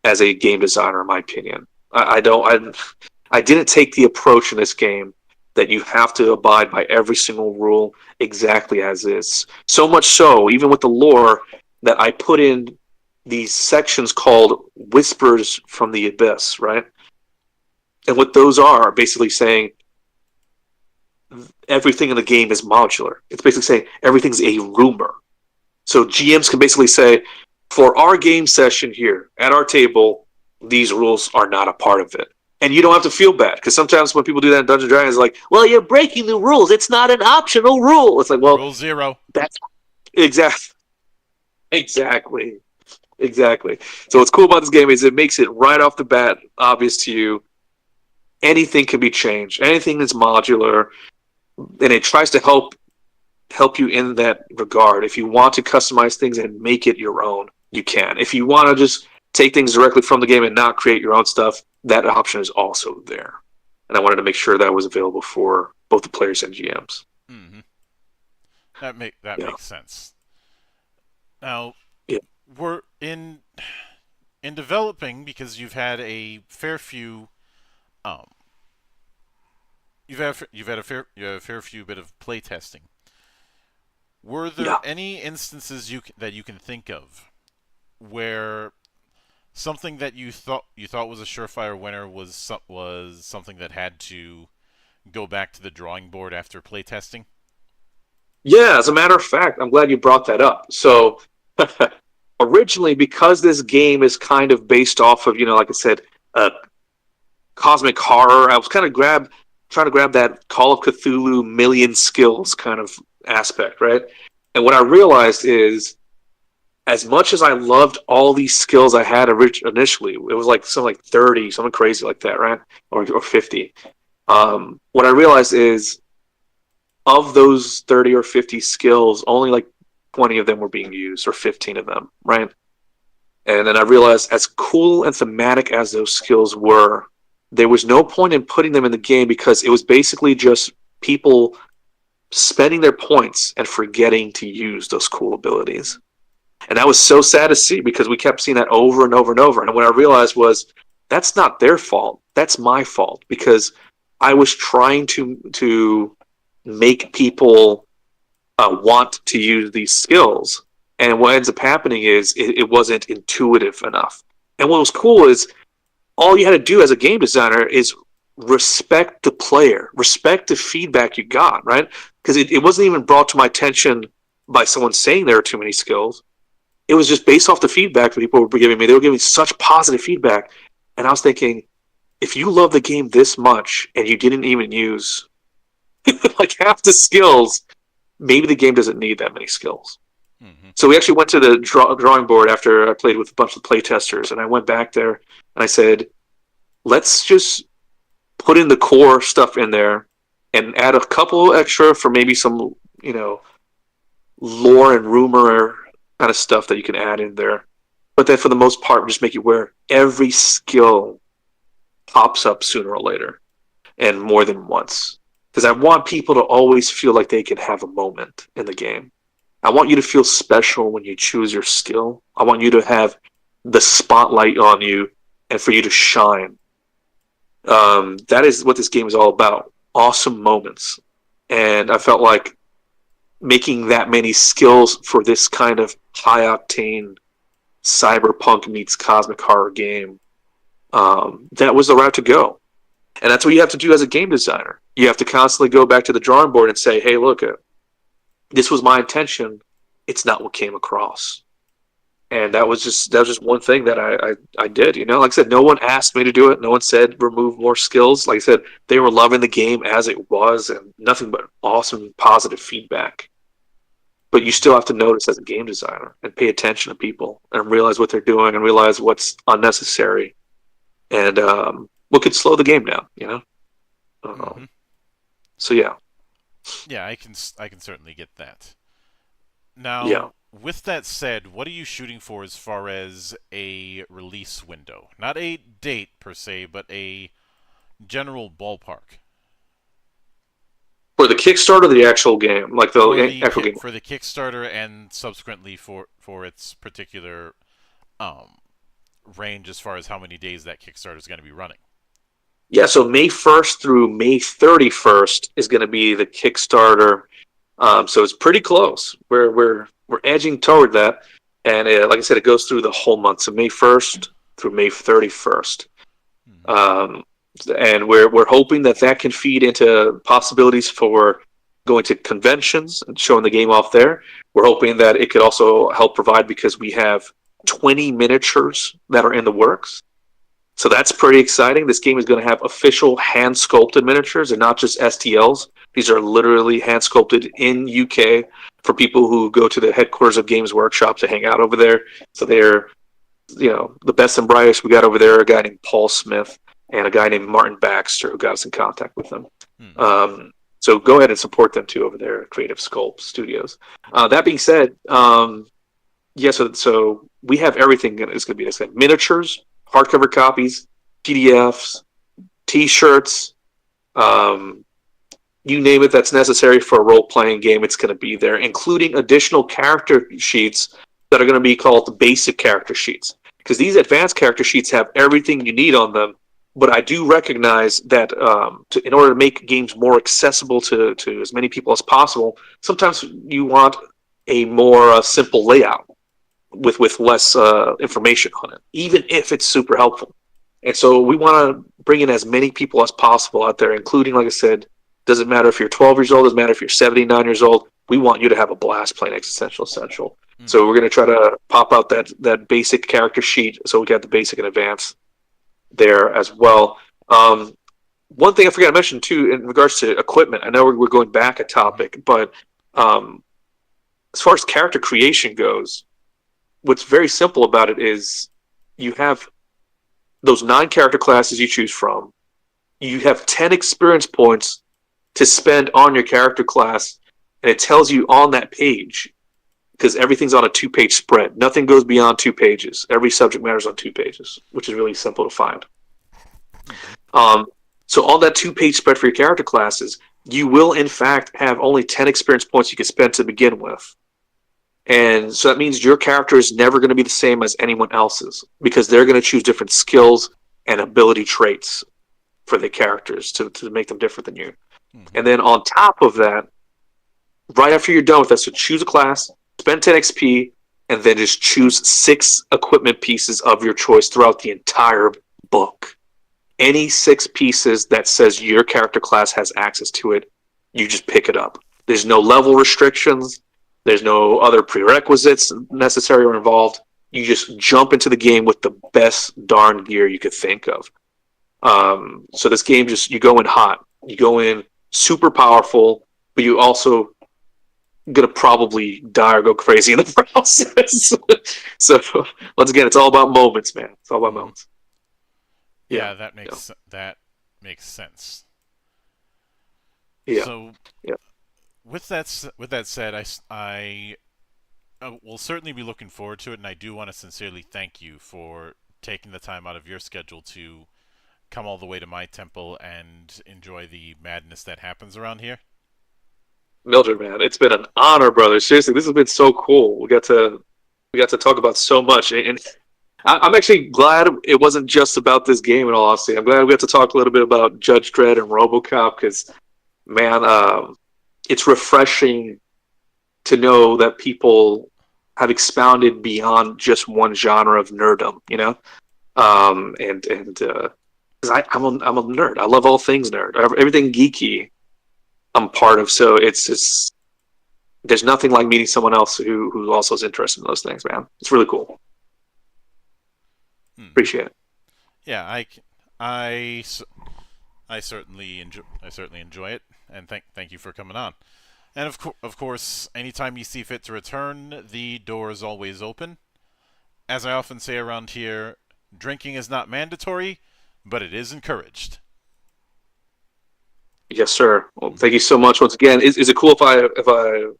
as a game designer, in my opinion. I didn't take the approach in this game that you have to abide by every single rule exactly as is. So much so, even with the lore, that I put in these sections called Whispers from the Abyss, right? And what those are basically saying everything in the game is modular. It's basically saying everything's a rumor. So GMs can basically say, for our game session here at our table, these rules are not a part of it. And you don't have to feel bad because sometimes when people do that in Dungeons and Dragons, it's like, well, you're breaking the rules. It's not an optional rule. It's like, well, Rule 0. that's exactly. Exactly. So what's cool about this game is it makes it right off the bat obvious to you anything can be changed. Anything is modular, and it tries to help you in that regard. If you want to customize things and make it your own, you can. If you want to just take things directly from the game and not create your own stuff, that option is also there. And I wanted to make sure that was available for both the players and GMs. Mm-hmm. That Yeah. makes sense. Now, Yeah. we're in developing because you've had a fair few um you have a fair few bit of play testing. Were there Yeah. any instances that you can think of where something that you thought was a surefire winner was something that had to go back to the drawing board after playtesting? Yeah, as a matter of fact, I'm glad you brought that up. So originally, because this game is kind of based off of, like I said, cosmic horror, I was kind of trying to grab that Call of Cthulhu million skills kind of aspect, right? And what I realized is, as much as I loved all these skills I had initially, it was like something like 30, something crazy like that, right? Or 50. What I realized is, of those 30 or 50 skills, only like 20 of them were being used, or 15 of them, right? And then I realized, as cool and thematic as those skills were, there was no point in putting them in the game because it was basically just people spending their points and forgetting to use those cool abilities. And that was so sad to see because we kept seeing that over and over and over. And what I realized was that's not their fault. That's my fault because I was trying to make people want to use these skills. And what ends up happening is it wasn't intuitive enough. And what was cool is all you had to do as a game designer is respect the player, respect the feedback you got, right? Because it wasn't even brought to my attention by someone saying there are too many skills. It was just based off the feedback that people were giving me. They were giving such positive feedback. And I was thinking, if you love the game this much and you didn't even use like half the skills, maybe the game doesn't need that many skills. Mm-hmm. So we actually went to the drawing board after I played with a bunch of playtesters, and I went back there and I said, let's just put in the core stuff in there and add a couple extra for maybe some, lore and rumor kind of stuff that you can add in there. But then for the most part, just make you aware every skill pops up sooner or later and more than once. Because I want people to always feel like they can have a moment in the game. I want you to feel special when you choose your skill. I want you to have the spotlight on you and for you to shine. That is what this game is all about. Awesome moments. And I felt like making that many skills for this kind of high-octane cyberpunk meets cosmic horror game, that was the route to go. And that's what you have to do as a game designer. You have to constantly go back to the drawing board and say, hey, look, this was my intention. It's not what came across. And that was just one thing that I did. Like I said, no one asked me to do it. No one said remove more skills. Like I said, they were loving the game as it was and nothing but awesome, positive feedback. But you still have to notice as a game designer and pay attention to people and realize what they're doing and realize what's unnecessary and what could slow the game down, Mm-hmm. So, yeah. Yeah, I can certainly get that. Now, with that said, what are you shooting for as far as a release window? Not a date, per se, but a general ballpark. For the Kickstarter or the actual game? Like the actual game? For the Kickstarter and subsequently for its particular range as far as how many days that Kickstarter is going to be running. Yeah, so May 1st through May 31st is going to be the Kickstarter. So it's pretty close. We're edging toward that. And like I said, it goes through the whole month. So May 1st through May 31st. Mm-hmm. And we're hoping that can feed into possibilities for going to conventions and showing the game off there. We're hoping that it could also help provide because we have 20 miniatures that are in the works. So that's pretty exciting. This game is going to have official hand-sculpted miniatures and not just STLs. These are literally hand-sculpted in UK for people who go to the headquarters of Games Workshop to hang out over there. So they're, the best and brightest. We got over there a guy named Paul Smith and a guy named Martin Baxter who got us in contact with them. Mm-hmm. So go ahead and support them too over there at Creative Sculpt Studios. That being said, so we have everything that is going to be this thing. Miniatures, hardcover copies, PDFs, T-shirts, you name it that's necessary for a role-playing game, it's going to be there, including additional character sheets that are going to be called the basic character sheets. Because these advanced character sheets have everything you need on them, but I do recognize that in order to make games more accessible to as many people as possible, sometimes you want a more simple layout with less information on it, even if it's super helpful. And so we want to bring in as many people as possible out there, including, like I said, doesn't matter if you're 12 years old, doesn't matter if you're 79 years old, we want you to have a blast playing Existential Essential. Mm-hmm. So we're going to try to pop out that basic character sheet so we got the basic and advanced there as well. One thing I forgot to mention, too, in regards to equipment, I know we're going back a topic, but as far as character creation goes, what's very simple about it is you have those 9 character classes you choose from. You have 10 experience points to spend on your character class, and it tells you on that page, because everything's on a 2-page spread. Nothing goes beyond 2 pages. Every subject matter is on 2 pages, which is really simple to find. So on that 2-page spread for your character classes, you will in fact have only 10 experience points you can spend to begin with. And so that means your character is never going to be the same as anyone else's because they're going to choose different skills and ability traits for the characters to make them different than you. Mm-hmm. And then on top of that, right after you're done with that, so choose a class, spend 10 XP, and then just choose 6 equipment pieces of your choice throughout the entire book. Any 6 pieces that says your character class has access to it, you just pick it up. There's no level restrictions. There's no other prerequisites necessary or involved. You just jump into the game with the best darn gear you could think of. So this game you go in hot. You go in super powerful, but you also gonna probably die or go crazy in the process. So once again, it's all about moments, man. It's all about moments. Yeah, that makes sense. Yeah. So, Yeah. with that said, I will certainly be looking forward to it, and I do want to sincerely thank you for taking the time out of your schedule to come all the way to my temple and enjoy the madness that happens around here. Mildred, man, it's been an honor, brother. Seriously, this has been so cool. We got to talk about so much, and I'm actually glad it wasn't just about this game. In all honesty, I'm glad we got to talk a little bit about Judge Dredd and RoboCop because, man, it's refreshing to know that people have expounded beyond just one genre of nerdom. You know, and because I'm a nerd. I love all things nerd. Everything geeky I'm part of. So it's just there's nothing like meeting someone else who also is interested in those things, man. It's really cool. Appreciate it. Yeah, I certainly enjoy it, and thank you for coming on. And of course, anytime you see fit to return, the door is always open. As I often say around here, drinking is not mandatory, but it is encouraged. Yes, sir. Well, thank you so much once again. Is it cool if I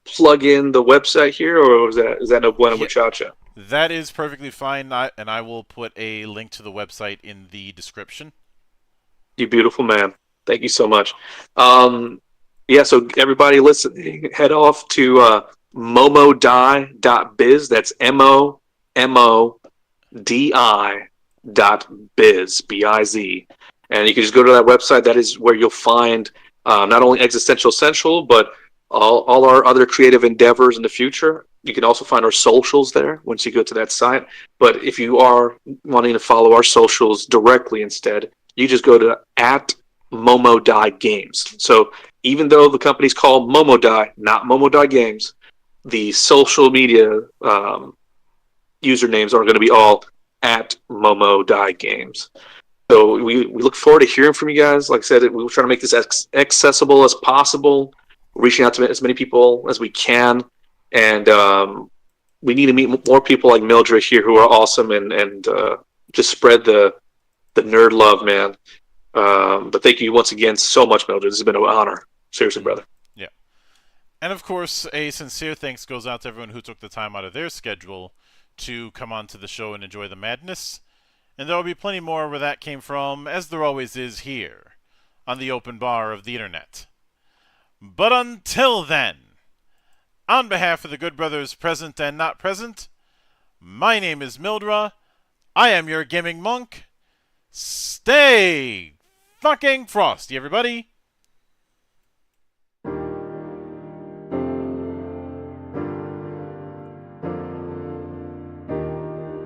plug in the website here, or is that no bueno Yeah, muchacha? that is perfectly fine, and I will put a link to the website in the description. You beautiful man. Thank you so much. Yeah, so everybody listening, head off to momodi.biz. That's MOMODI.biz, B-I-Z. And you can just go to that website. That is where you'll find not only Existential Essential, but all our other creative endeavors in the future. You can also find our socials there once you go to that site. But if you are wanting to follow our socials directly instead, you just go to @MomoDie Games. So even though the company's called MomoDie, not MomoDie Games, the social media usernames are going to be all @MomoDie Games. So we look forward to hearing from you guys. Like I said, we're trying to make this accessible as possible, reaching out to as many people as we can. And we need to meet more people like Mildred here who are awesome and just spread the nerd love, man. But thank you once again so much, Mildred. This has been an honor. Seriously, brother. Yeah. And of course, a sincere thanks goes out to everyone who took the time out of their schedule to come on to the show and enjoy the madness. And there will be plenty more where that came from, as there always is here, on the open bar of the internet. But until then, on behalf of the good brothers present and not present, my name is Mildra. I am your gaming monk. Stay fucking frosty, everybody.